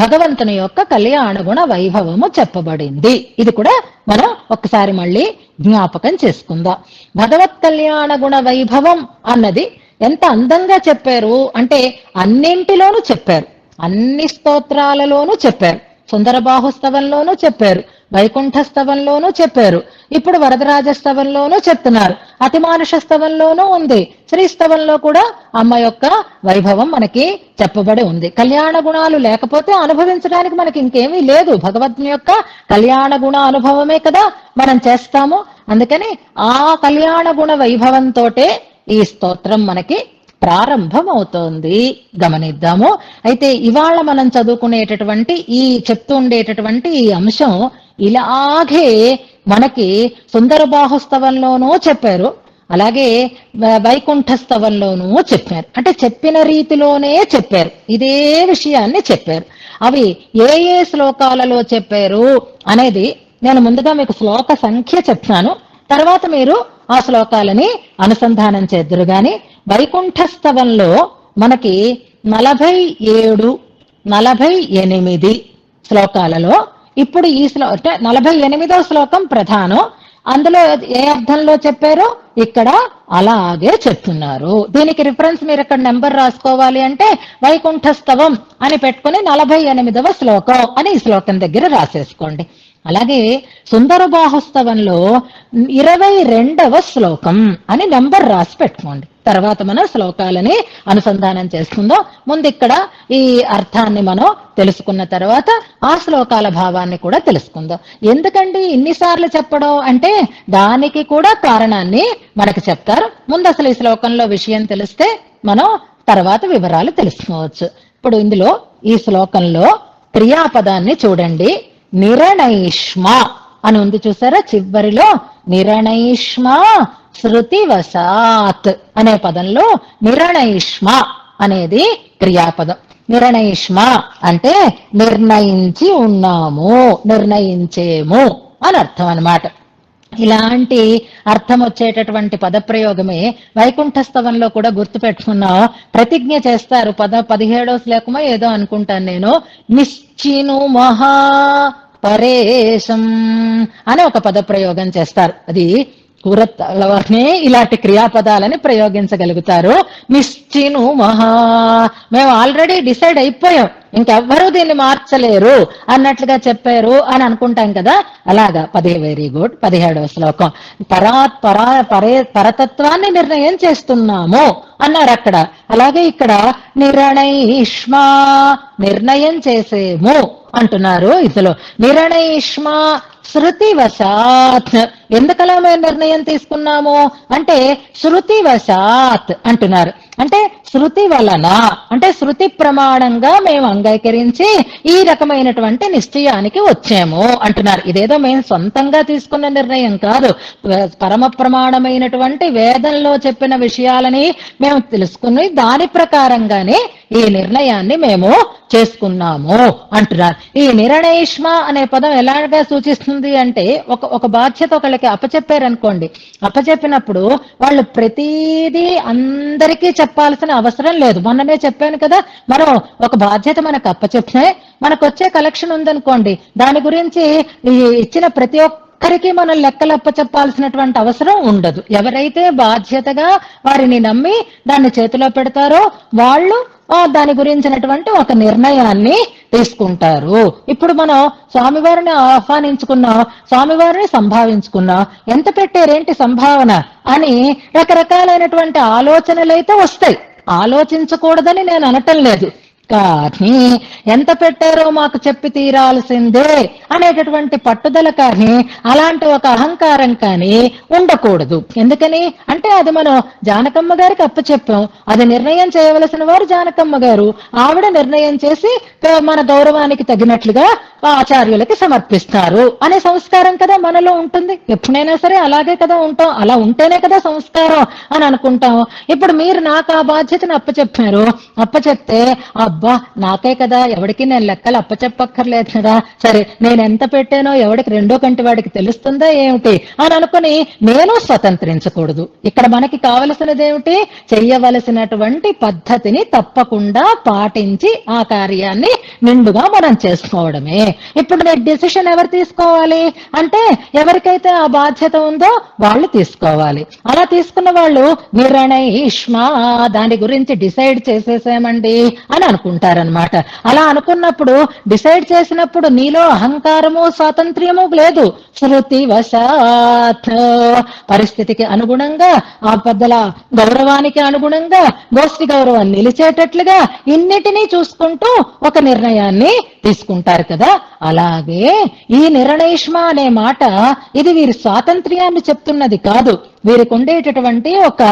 భగవంతుని యొక్క కళ్యాణ గుణ వైభవము చెప్పబడింది. ఇది కూడా మనం ఒక్కసారి మళ్ళీ జ్ఞాపకం చేసుకుందాం. భగవత్ కళ్యాణ గుణ వైభవం అన్నది ఎంత అందంగా చెప్పారు అంటే అన్నింటిలోనూ చెప్పారు, అన్ని స్తోత్రాలలోనూ చెప్పారు. సుందరబాహుస్తవంలోనూ చెప్పారు, వైకుంఠస్తవంలోనూ చెప్పారు, ఇప్పుడు వరదరాజస్తవంలోనూ చెప్తున్నారు, అతిమానుష స్తవంలోనూ ఉంది, శ్రీస్తవంలో కూడా అమ్మ యొక్క వైభవం మనకి చెప్పబడి ఉంది. కళ్యాణ గుణాలు లేకపోతే అనుభవించడానికి మనకి ఇంకేమీ లేదు. భగవంతుని యొక్క కళ్యాణ గుణ అనుభవమే కదా మనం చేస్తాము. అందుకని ఆ కళ్యాణ గుణ వైభవంతోటే ఈ స్తోత్రం మనకి ప్రారంభం అవుతోంది. గమనిద్దాము. అయితే ఇవాళ మనం చదువుకునేటటువంటి ఈ చెప్తూ ఉండేటటువంటి ఈ అంశం ఇలాగే మనకి సుందరబాహుస్తవంలోనూ చెప్పారు, అలాగే వైకుంఠస్తవంలోనూ చెప్పారు. అంటే చెప్పిన రీతిలోనే చెప్పారు, ఇదే విషయాన్ని చెప్పారు. అవి ఏ ఏ శ్లోకాలలో చెప్పారు అనేది నేను ముందుగా మీకు శ్లోక సంఖ్య చెప్తాను, తర్వాత మీరు ఆ శ్లోకాలని అనుసంధానం చేద్దురు. గాని వైకుంఠస్తవంలో మనకి 47, 48 శ్లోకాలలో ఇప్పుడు ఈ 48వ శ్లోకం ప్రధానం. అందులో ఏ అర్థంలో చెప్పారో ఇక్కడ అలాగే చెప్తున్నారు. దీనికి రిఫరెన్స్ మీరు ఇక్కడ నెంబర్ రాసుకోవాలి అంటే వైకుంఠస్తవం అని పెట్టుకుని 48వ శ్లోకం అని ఈ శ్లోకం దగ్గర రాసేసుకోండి. అలాగే సుందరబాహుస్తవంలో 22వ శ్లోకం అని నెంబర్ రాసి పెట్టుకోండి. తర్వాత మనం శ్లోకాలని అనుసంధానం చేసుకుందాం. ముందు ఇక్కడ ఈ అర్థాన్ని మనం తెలుసుకున్న తర్వాత ఆ శ్లోకాల భావాన్ని కూడా తెలుసుకుందాం. ఎందుకండి ఇన్నిసార్లు చెప్పడం అంటే దానికి కూడా కారణాన్ని మనకు చెప్తారు. ముందు అసలు ఈ శ్లోకంలో విషయం తెలిస్తే మనం తర్వాత వివరాలు తెలుసుకోవచ్చు. ఇప్పుడు ఇందులో ఈ శ్లోకంలో క్రియాపదాన్ని చూడండి. నిరణైష్మ అని ఉంది చూసారా, చివరిలో నిరణైష్మ శృతివశాత్ అనే పదంలో నిరణైష్మ అనేది క్రియాపదం. నిరణైష్మ అంటే నిర్ణయించి ఉన్నాము, నిర్ణయించేము అని అర్థం అన్నమాట. ఇలాంటి అర్థం వచ్చేటటువంటి పదప్రయోగమే వైకుంఠస్తవంలో కూడా గుర్తు పెట్టుకున్నాం. ప్రతిజ్ఞ చేస్తారు 17వ శ్లోకమో ఏదో అనుకుంటాను నేను. నిశ్చిను మహా పరేశం అని ఒక పదప్రయోగం చేస్తారు. అది కూరత్నే ఇలాంటి క్రియాపదాలని ప్రయోగించగలుగుతారు. నిశ్చిను మహా, మేము ఆల్రెడీ డిసైడ్ అయిపోయాం, ఇంకెవ్వరూ దీన్ని మార్చలేరు అన్నట్లుగా చెప్పారు అని అనుకుంటాం కదా. అలాగా వెరీ గుడ్. 17వ శ్లోకం పరతత్వాన్ని నిర్ణయం చేస్తున్నాము అన్నారు అక్కడ. అలాగే ఇక్కడ నిర్ణయిష్మా నిర్ణయం చేసేము అంటున్నారు. ఇందులో నిర్ణయిష్మా శృతివశాత్, ఎందుకలా మేము నిర్ణయం తీసుకున్నాము అంటే శృతివశాత్ అంటున్నారు. అంటే శృతి వలన, అంటే శృతి ప్రమాణంగా మేము అంగీకరించి ఈ రకమైనటువంటి నిశ్చయానికి వచ్చాము అంటున్నారు. ఇదేదో మేము సొంతంగా తీసుకున్న నిర్ణయం కాదు, పరమ ప్రమాణమైనటువంటి వేదంలో చెప్పిన విషయాలని మేము తెలుసుకుని దాని ప్రకారంగానే ఈ నిర్ణయాన్ని మేము చేసుకున్నాము అంటున్నారు. ఈ నిర్ణయిష్మ అనే పదం ఎలాగా సూచిస్తుంది అంటే ఒక బాధ్యత ఒకళ్ళకి అప్పచెప్పారనుకోండి, అప్పచెప్పినప్పుడు వాళ్ళు ప్రతిదీ అందరికీ చెప్పాల్సిన అవసరం లేదు. మొన్ననే చెప్పాను కదా, మనం ఒక బాధ్యత మనకు అప్పచెప్తే మనకు వచ్చే కలెక్షన్ ఉందనుకోండి, దాని గురించి ఇచ్చిన ప్రతి ఒక్కరికి మనం లెక్కలు అప్పచెప్పాల్సినటువంటి అవసరం ఉండదు. ఎవరైతే బాధ్యతగా వారిని నమ్మి దాన్ని చేతిలో పెడతారో వాళ్ళు దాని గురించినటువంటి ఒక నిర్ణయాన్ని తీసుకుంటారు. ఇప్పుడు మనం స్వామివారిని ఆహ్వానించుకున్నాం, స్వామివారిని సంభావించుకున్నాం, ఎంత పెట్టారేంటి సంభావన అని రకరకాలైనటువంటి ఆలోచనలు అయితే వస్తాయి. ఆలోచించకూడదని నేను అనటం లేదు, కానీ ఎంత పెట్టారో మాకు చెప్పి తీరాల్సిందే అనేటటువంటి పట్టుదల కానీ అలాంటి ఒక అహంకారం కానీ ఉండకూడదు. ఎందుకని అంటే అది మనం జానకమ్మ గారికి అప్పచెప్పాం, అది నిర్ణయం చేయవలసిన వారు జానకమ్మ గారు. ఆవిడ నిర్ణయం చేసి మన గౌరవానికి తగినట్లుగా ఆచార్యులకి సమర్పిస్తారు అనే సంస్కారం కదా మనలో ఉంటుంది. ఎప్పుడైనా సరే అలాగే కదా ఉంటాం, అలా ఉంటేనే కదా సంస్కారం అని అనుకుంటాం. ఇప్పుడు మీరు నాకు ఆ బాధ్యతను అప్పచెప్పారు, అప్పచెప్తే అబ్బా నాకే కదా, ఎవరికి నేను లెక్కలు అప్పచెప్పక్కర్లేదు కదా, సరే నేను ఎంత పెట్టానో ఎవడికి రెండో కంటి వాడికి తెలుస్తుందా ఏమిటి అని అనుకుని నేను స్వతంత్రించకూడదు. ఇక్కడ మనకి కావలసినది ఏమిటి, చెయ్యవలసినటువంటి పద్ధతిని తప్పకుండా పాటించి ఆ కార్యాన్ని నిండుగా మనం చేసుకోవడమే. ఇప్పుడు నేను డెసిషన్ ఎవరు తీసుకోవాలి అంటే ఎవరికైతే ఆ బాధ్యత ఉందో వాళ్ళు తీసుకోవాలి. అలా తీసుకున్న వాళ్ళు నిర్ణయిష్మా దాని గురించి డిసైడ్ చేసేసామండి అని అనుకుంటారనమాట. అలా అనుకున్నప్పుడు డిసైడ్ చేసినప్పుడు నీలో అహంకారము స్వాతంత్ర్యము లేదు. శృతి వశాత్ పరిస్థితికి అనుగుణంగా ఆ పెద్దల గౌరవానికి అనుగుణంగా గోష్ఠి గౌరవం నిలిచేటట్లుగా ఇన్నిటినీ చూసుకుంటూ ఒక నిర్ణయాన్ని తీసుకుంటారు కదా. అలాగే ఈ నిర్ణయిష్మ అనే మాట ఇది వీరి స్వాతంత్ర్యాన్ని చెప్తున్నది కాదు, వీరికి ఉండేటటువంటి ఒక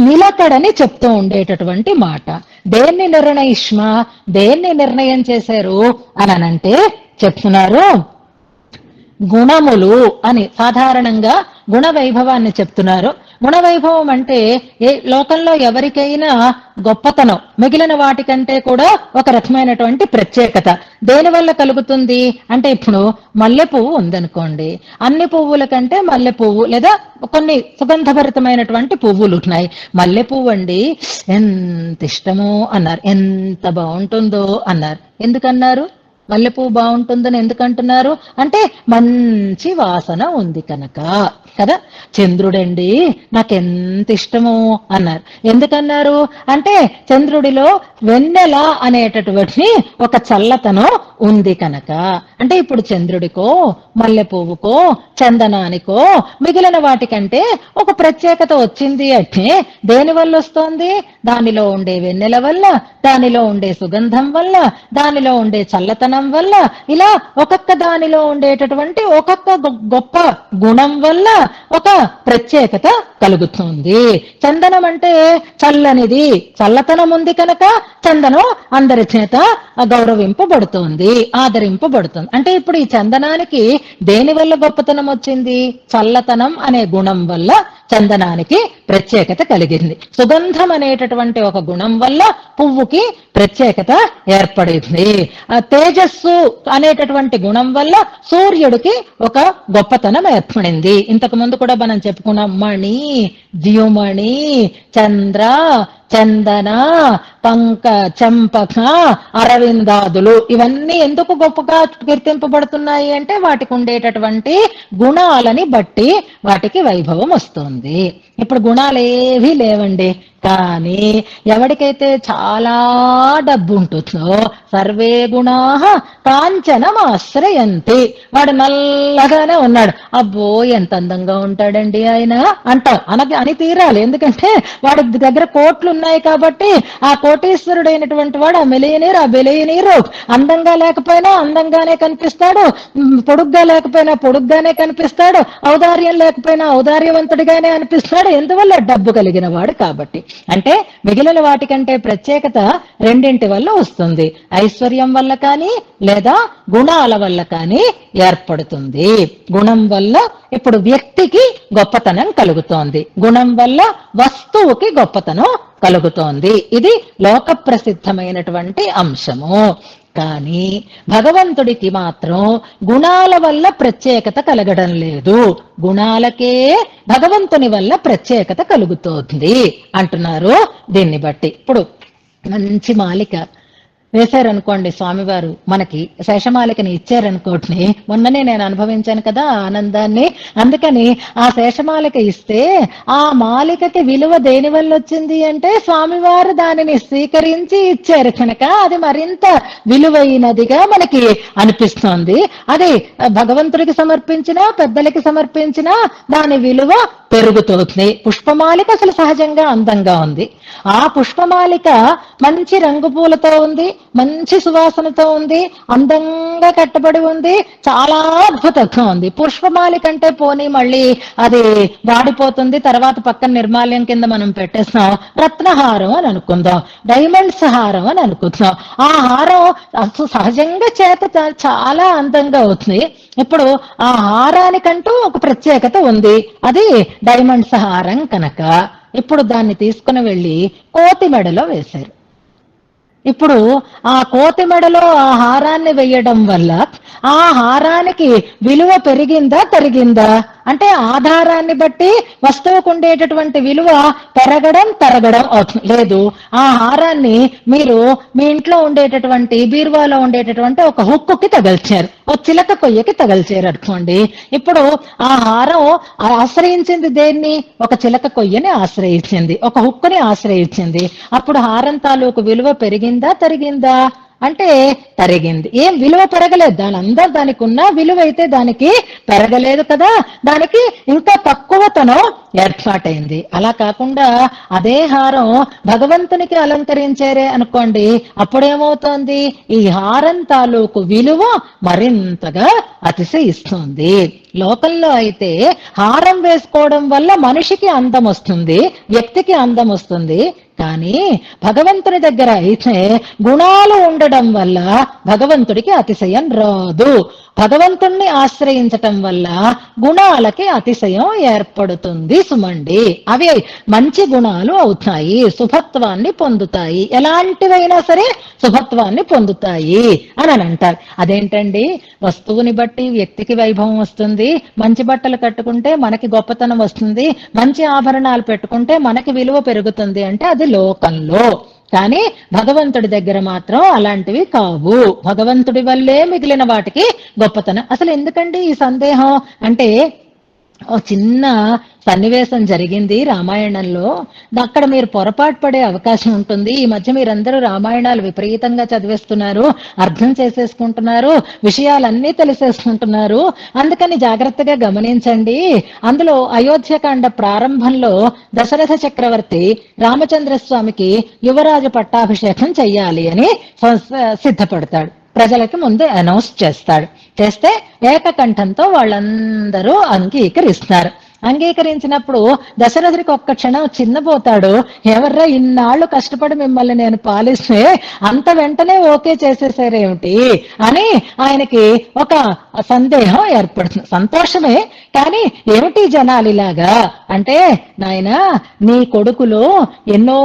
నిలకడని చెప్తూ ఉండేటటువంటి మాట. దేన్ని నిర్ణయిష్మ, దేన్ని నిర్ణయం చేశారు అనంటే చెప్తున్నారు గుణములు అని. సాధారణంగా గుణ వైభవాన్ని చెప్తున్నారు. గుణ వైభవం అంటే ఏ లోకంలో ఎవరికైనా గొప్పతనం మిగిలిన వాటికంటే కూడా ఒక రకమైనటువంటి ప్రత్యేకత దేనివల్ల కలుగుతుంది అంటే, ఇప్పుడు మల్లె పువ్వు ఉందనుకోండి, అన్ని పువ్వుల కంటే మల్లె పువ్వు లేదా కొన్ని సుగంధభరితమైనటువంటి పువ్వులు ఉన్నాయి. మల్లె పువ్వు అండి ఎంత ఇష్టమో అన్నారు, ఎంత బాగుంటుందో అన్నారు. ఎందుకన్నారు? మల్లెపువ్వు బాగుంటుందని ఎందుకంటున్నారు అంటే మంచి వాసన ఉంది కనుక కదా. చంద్రుడండి నాకెంత ఇష్టమో అన్నారు. ఎందుకన్నారు అంటే చంద్రుడిలో వెన్నెల అనేటటువంటి ఒక చల్లతనం ఉంది కనుక. అంటే ఇప్పుడు చంద్రుడికో మల్లె పువ్వుకో చందనానికో మిగిలిన వాటికంటే ఒక ప్రత్యేకత వచ్చింది అంటే దేని వల్ల వస్తోంది? దానిలో ఉండే వెన్నెల వల్ల, దానిలో ఉండే సుగంధం వల్ల, దానిలో ఉండే చల్లతనం వల్ల, ఇలా ఒక్కొక్క దానిలో ఉండేటటువంటి ఒక్కొక్క గొప్ప గుణం వల్ల ఒక ప్రత్యేకత కలుగుతుంది. చందనం అంటే చల్లనిది, చల్లతనం ఉంది కనుక చందనం అందరి చేత గౌరవింపబడుతోంది, ఆదరింపబడుతుంది. అంటే ఇప్పుడు ఈ చందనానికి దేని వల్ల గొప్పతనం వచ్చింది? చల్లతనం అనే గుణం వల్ల చందనానికి ప్రత్యేకత కలిగింది. సుగంధం అనేటటువంటి ఒక గుణం వల్ల పువ్వుకి ప్రత్యేకత ఏర్పడింది. తేజస్సు అనేటటువంటి గుణం వల్ల సూర్యుడికి ఒక గొప్పతనం ఏర్పడింది. ఇంతకు ముందు కూడా మనం చెప్పుకున్నాం, మణి, ద్యుమణి, చంద్ర, చందన, పంక, చంపక, అరవిందాదులు ఇవన్నీ ఎందుకు గొప్పగా కీర్తింపబడుతున్నాయి అంటే వాటికి ఉండేటటువంటి గుణాలని బట్టి వాటికి వైభవం వస్తుంది. ఇప్పుడు గుణాలేవీ లేవండి, కానీ ఎవరికైతే చాలా డబ్బు ఉంటుందో సర్వే గుణా కాంచనమాశ్రయంతి, వాడు నల్లగానే ఉన్నాడు, అబ్బో ఎంత అందంగా ఉంటాడండి ఆయన అంటాం, అని తీరాలి. ఎందుకంటే వాడి దగ్గర కోట్లు ఉన్నాయి కాబట్టి ఆ కోటీశ్వరుడైనటువంటి వాడు ఆ బెలియనీరు అందంగా లేకపోయినా అందంగానే కనిపిస్తాడు, పొడుగ్గా లేకపోయినా పొడుగ్గానే కనిపిస్తాడు, ఔదార్యం లేకపోయినా ఔదార్యవంతుడిగానే అనిపిస్తాడు. ఎందువల్ల? డబ్బు కలిగిన వాడు కాబట్టి. అంటే మిగిలిన వాటికంటే ప్రత్యేకత రెండింటి వల్ల వస్తుంది, ఐశ్వర్యం వల్ల కానీ లేదా గుణాల వల్ల కానీ ఏర్పడుతుంది. గుణం వల్ల ఇప్పుడు వ్యక్తికి గొప్పతనం కలుగుతోంది, గుణం వల్ల వస్తువుకి గొప్పతనం కలుగుతోంది. ఇది లోక ప్రసిద్ధమైనటువంటి అంశము. కానీ భగవంతుడికి మాత్రం గుణాల వల్ల ప్రత్యేకత కలగడం లేదు. గుణాలకే భగవంతుని వల్ల ప్రత్యేకత కలుగుతోంది అంటున్నారు. దీన్ని బట్టి ఇప్పుడు మంచి మాలిక వేశారనుకోండి స్వామివారు, మనకి శేషమాలికని ఇచ్చారనుకోండి, మొన్ననే నేను అనుభవించాను కదా ఆనందాన్ని. అందుకని ఆ శేషమాలిక ఇస్తే ఆ మాలికకి విలువ దేని వల్ల వచ్చింది అంటే స్వామివారు దానిని స్వీకరించి ఇచ్చారు కనుక అది మరింత విలువైనదిగా మనకి అనిపిస్తోంది. అది భగవంతుడికి సమర్పించినా పెద్దలకి సమర్పించినా దాని విలువ పెరుగుతోంది. పుష్పమాలిక అసలు సహజంగా అందంగా ఉంది. ఆ పుష్పమాలిక మంచి రంగు పూలతో ఉంది, మంచి సువాసనతో ఉంది, అందంగా కట్టబడి ఉంది, చాలా అద్భుతంగా ఉంది. పుష్పమాలిక అంటే పోనీ మళ్ళీ అది వాడిపోతుంది, తర్వాత పక్కన నిర్మాల్యం కింద మనం పెట్టేస్తాం. రత్నహారం అని అనుకుందాం, డైమండ్స్ హారం అని అనుకుందాం. ఆ హారం సహజంగా చేత చాలా అందంగా అవుతుంది. ఇప్పుడు ఆ హారానికంటూ ఒక ప్రత్యేకత ఉంది, అది డైమండ్స్ హారం కనుక ఇప్పుడు దాన్ని తీసుకుని వెళ్ళి కోతి మెడలో వేశారు. ఇప్పుడు ఆ కోతి మెడలో ఆ హారాన్ని వేయడం వల్ల ఆ హారానికి విలువ పెరిగిందా తరిగిందా అంటే ఆధారాన్ని బట్టి వస్తువుకు ఉండేటటువంటి విలువ పెరగడం తరగడం అవుతుంది. లేదు, ఆ హారాన్ని మీరు మీ ఇంట్లో ఉండేటటువంటి బీరువాలో ఉండేటటువంటి ఒక హుక్కుకి తగల్చారు, ఒక చిలక కొయ్యకి తగల్చారు అనుకోండి. ఇప్పుడు ఆ హారం ఆశ్రయించింది దేన్ని? ఒక చిలక కొయ్యని ఆశ్రయించింది, ఒక హుక్కుని ఆశ్రయించింది. అప్పుడు హారం తాలూకు విలువ పెరిగిందా తరిగిందా అంటే తరిగింది. ఏం విలువ పెరగలేదు, దాని అందరూ దానికి ఉన్న విలువ అయితే దానికి పెరగలేదు కదా, దానికి ఇంకా తక్కువతనం ఏర్పాటైంది. అలా కాకుండా అదే హారం భగవంతునికి అలంకరించారే అనుకోండి, అప్పుడేమవుతోంది? ఈ హారం తాలూకు విలువ మరింతగా అతిశయిస్తుంది. లోకంలో అయితే హారం వేసుకోవడం వల్ల మనిషికి అందం వస్తుంది, వ్యక్తికి అందం వస్తుంది. కానీ భగవంతుని దగ్గర అయితే గుణాలు ఉండడం వల్ల భగవంతుడికి అతిశయం రాదు. భగవంతుణ్ణి ఆశ్రయించటం వల్ల గుణాలకి అతిశయం ఏర్పడుతుంది సుమండి. అవి మంచి గుణాలు అవుతాయి, శుభత్వాన్ని పొందుతాయి, ఎలాంటివైనా సరే శుభత్వాన్ని పొందుతాయి అని అంటారు. అదేంటండి, వస్తువుని బట్టి వ్యక్తికి వైభవం వస్తుంది, మంచి బట్టలు కట్టుకుంటే మనకి గొప్పతనం వస్తుంది, మంచి ఆభరణాలు పెట్టుకుంటే మనకి విలువ పెరుగుతుంది అంటే అది లోకంలో. కానీ భగవంతుడి దగ్గర మాత్రం అలాంటివి కావు. భగవంతుడి వల్లే మిగిలిన వాటికి గొప్పతనం. అసలు ఎందుకండి ఈ సందేహం అంటే, ఓ చిన్న సన్నివేశం జరిగింది రామాయణంలో. అక్కడ మీరు పొరపాటు పడే అవకాశం ఉంటుంది. ఈ మధ్య మీరందరూ రామాయణాలు విపరీతంగా చదివేస్తున్నారు, అర్థం చేసేసుకుంటున్నారు, విషయాలన్నీ తెలిసేసుకుంటున్నారు. అందుకని జాగ్రత్తగా గమనించండి. అందులో అయోధ్యకాండ ప్రారంభంలో దశరథ చక్రవర్తి రామచంద్రస్వామికి యువరాజు పట్టాభిషేకం చెయ్యాలి అని సిద్ధపడతాడు. ప్రజలకి ముందు అనౌన్స్ చేస్తాడు. చేస్తే ఏకకంఠంతో వాళ్ళందరూ అంగీకరిస్తారు. అంగీకరించినప్పుడు దశరథుడికి ఒక్క క్షణం చిన్నపోతాడు. ఎవర్రా ఇన్నాళ్ళు కష్టపడి మిమ్మల్ని నేను పాలిస్తే అంత వెంటనే ఓకే చేసేసారేమిటి అని ఆయనకి ఒక సందేహం ఏర్పడుతుంది. సంతోషమే, కానీ ఏమిటి జనాలు ఇలాగా అంటే, నాయనా నీ కొడుకులో ఎన్నో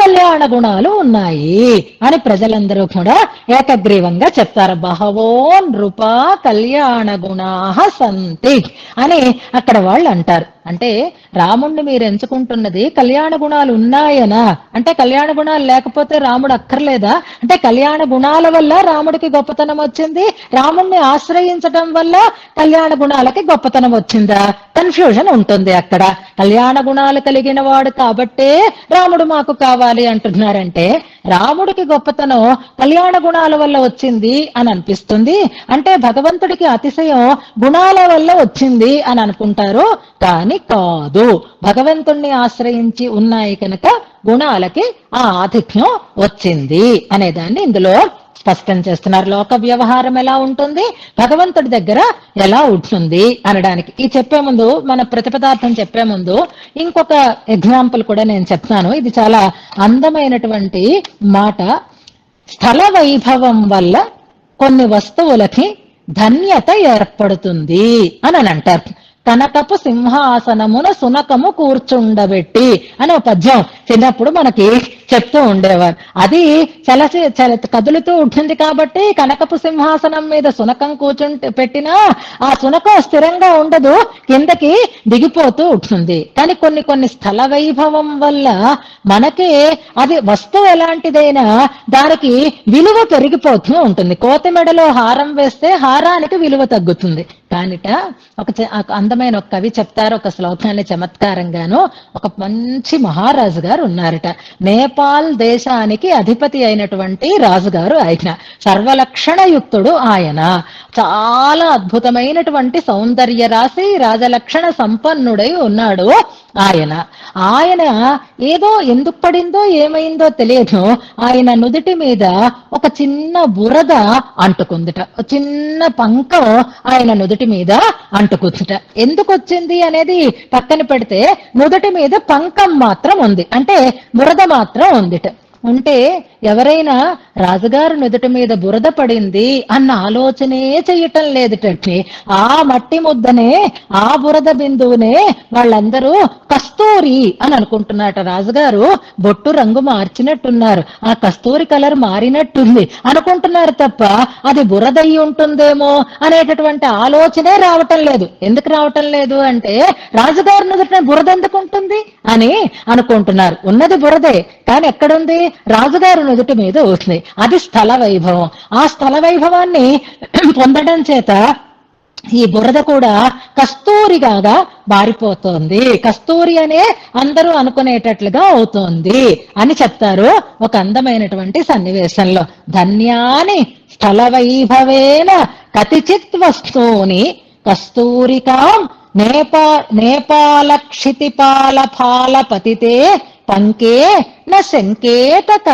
కళ్యాణ గుణాలు ఉన్నాయి అని ప్రజలందరూ కూడా ఏకగ్రీవంగా చెప్తారు. బహవో నృప కళ్యాణ గుణాః సంతి అని అక్కడ వాళ్ళు అంటారు. అంటే రాముణ్ణి మీరు ఎంచుకుంటున్నది కళ్యాణ గుణాలు ఉన్నాయనా అంటే, కళ్యాణ గుణాలు లేకపోతే రాముడు అక్కర్లేదా అంటే, కళ్యాణ గుణాల వల్ల రాముడికి గొప్పతనం వచ్చింది, రాముణ్ణి ఆశ్రయించడం వల్ల కళ్యాణ గుణాలకి గొప్పతనం వచ్చిందా? కన్ఫ్యూజన్ ఉంటుంది అక్కడ. కళ్యాణ గుణాలు కలిగిన వాడు కాబట్టే రాముడు మాకు కావాలి అంటున్నారంటే, రాముడికి గొప్పతనం కళ్యాణ గుణాల వల్ల వచ్చింది అని అనిపిస్తుంది. అంటే భగవంతుడికి అతిశయం గుణాల వల్ల వచ్చింది అని అనుకుంటారు. కానీ కాదు, భగవంతుణ్ణి ఆశ్రయించి ఉన్నాయి కనుక గుణాలకి ఆ ఆధిక్యం వచ్చింది అనేదాన్ని ఇందులో స్పష్టం చేస్తున్నారు. లోక వ్యవహారం ఎలా ఉంటుంది, భగవంతుడి దగ్గర ఎలా ఉంటుంది అనడానికి. ఈ చెప్పే ముందు, మన ప్రతిపదార్థం చెప్పే ముందు ఇంకొక ఎగ్జాంపుల్ కూడా నేను చెప్తాను. ఇది చాలా అందమైనటువంటి మాట. స్థల వైభవం వల్ల కొన్ని వస్తువులకి ధన్యత ఏర్పడుతుంది అని అంటారు. కనకపు సింహాసనమున సునకము కూర్చుండబెట్టి అని ఒక పద్యం చిన్నప్పుడు మనకి చెప్తూ ఉండేవారు. అది కదులుతూ ఉంటుంది కాబట్టి కనకపు సింహాసనం మీద సునకం పెట్టినా ఆ సునకం స్థిరంగా ఉండదు, కిందకి దిగిపోతూ ఉంటుంది. కానీ కొన్ని స్థల వైభవం వల్ల మనకి అది వస్తువు ఎలాంటిదైనా దానికి విలువ పెరిగిపోతూ ఉంటుంది. కోతి మెడలో హారం వేస్తే హారానికి విలువ తగ్గుతుంది. కానిట ఒక అందమైన ఒక కవి చెప్తారు ఒక శ్లోకాన్ని చమత్కారంగాను. ఒక మంచి మహారాజు గారు ఉన్నారట. నేపాల్ దేశానికి అధిపతి అయినటువంటి రాజుగారు ఆయన. సర్వలక్షణయుక్తుడు ఆయన. చాలా అద్భుతమైనటువంటి సౌందర్య రాశి, రాజలక్షణ సంపన్నుడై ఉన్నాడు ఆయన ఏదో ఎందుకు పడిందో ఏమైందో తెలియదు, ఆయన నుదుటి మీద ఒక చిన్న బురద అంటుకుందిట. చిన్న పంకం ఆయన నుదుటి మీద అంటుకుందిట. ఎందుకు వచ్చింది అనేది పక్కన పెడితే నుదుటి మీద పంకం మాత్రం ఉంది, అంటే బురద మాత్రం ఉందిట. ఉంటే ఎవరైనా రాజుగారు నుదుటి మీద బురద పడింది అన్న ఆలోచనే చెయ్యటం లేదుటండి. ఆ మట్టి ముద్దనే, ఆ బురద బిందువునే వాళ్ళందరూ కస్తూరి అని అనుకుంటున్నారట. రాజుగారు బొట్టు రంగు మార్చినట్టున్నారు, ఆ కస్తూరి కలర్ మారినట్టుంది అనుకుంటున్నారు తప్ప అది బురదయ్యి ఉంటుందేమో అనేటటువంటి ఆలోచనే రావటం లేదు. ఎందుకు రావటం లేదు అంటే రాజుగారు నుదుటిన బురద ఎందుకు ఉంటుంది అని అనుకుంటున్నారు. ఉన్నది బురదే, కానీ ఎక్కడుంది? రాజుగారు నుదుటి మీద వస్తుంది. అది స్థల వైభవం. ఆ స్థల వైభవాన్ని పొందడం చేత ఈ బురద కూడా కస్తూరిగా మారిపోతోంది. కస్తూరి అనే అందరూ అనుకునేటట్లుగా అవుతోంది అని చెప్తారు ఒక అందమైనటువంటి సన్నివేశంలో. ధన్యాని స్థల వైభవేన కతిచిత్ వస్తూని కస్తూరికాం నేపాల క్షితిపాల ఫాల పతితే పంకే నా సంకేతత.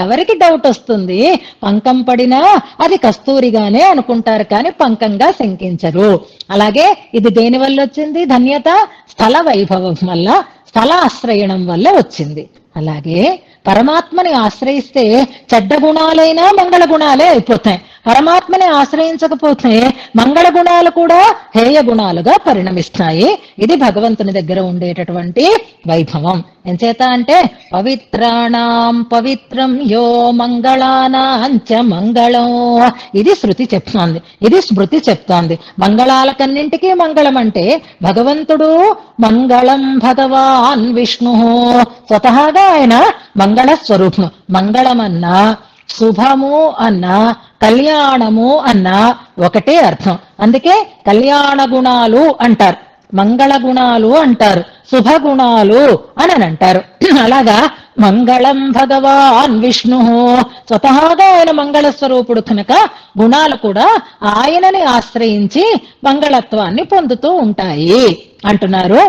ఎవరికి డౌట్ వస్తుంది? పంకం పడినా అది కస్తూరిగానే అనుకుంటారు, కానీ పంకంగా శంకించరు. అలాగే ఇది దేని వల్ల వచ్చింది? ధన్యత స్థల వైభవం వల్ల, స్థల ఆశ్రయణం వల్ల వచ్చింది. అలాగే పరమాత్మని ఆశ్రయిస్తే చెడ్డ గుణాలైనా మంగళ గుణాలే అయిపోతాయి. పరమాత్మని ఆశ్రయించకపోతే మంగళ గుణాలు కూడా హేయ గుణాలుగా పరిణమిస్తాయి. ఇది భగవంతుని దగ్గర ఉండేటటువంటి వైభవం. ఎంచేత అంటే పవిత్రాణం పవిత్రం యో మంగళానాంచ మంగళం. ఇది శృతి చెప్తోంది, ఇది స్మృతి చెప్తోంది. మంగళాలకన్నింటికీ మంగళం అంటే భగవంతుడు మంగళం భగవాన్ విష్ణు. స్వతహాగా ఆయన మంగళ స్వరూపం. మంగళమన్నా, శుభము అన్నా, కళ్యాణము అన్నా ఒకటే అర్థం. అందుకే కళ్యాణ గుణాలు అంటారు, మంగళ గుణాలు అంటారు, శుభ గుణాలు అని అంటారు. అలాగా మంగళం భగవాన్ విష్ణు. స్వతహాగా ఆయన మంగళ స్వరూపుడు కనుక గుణాలు కూడా ఆయనని ఆశ్రయించి మంగళత్వాన్ని పొందుతూ ఉంటాయి అంటున్నారు.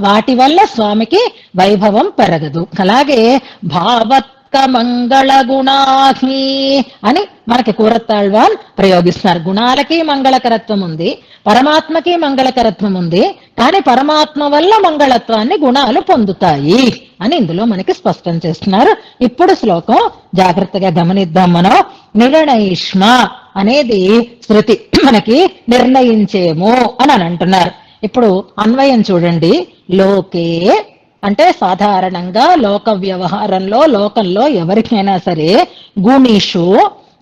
వాటి వల్ల స్వామికి వైభవం పెరగదు. అలాగే భావత్ మంగళ గుణాహి అని మనకి కూరత్తాళ్వాన్ ప్రయోగిస్తున్నారు. గుణాలకి మంగళకరత్వం ఉంది, పరమాత్మకి మంగళకరత్వం ఉంది, కానీ పరమాత్మ వల్ల మంగళత్వాన్ని గుణాలు పొందుతాయి అని ఇందులో మనకి స్పష్టం చేస్తున్నారు. ఇప్పుడు శ్లోకం జాగ్రత్తగా గమనిద్దాం మనం. నిర్ణయిష్మ అనేది శృతి మనకి నిర్ణయించేమో అని అంటున్నారు. ఇప్పుడు అన్వయం చూడండి. లోకే అంటే సాధారణంగా లోక వ్యవహారంలో, లోకంలో ఎవరికైనా సరే గుణిషు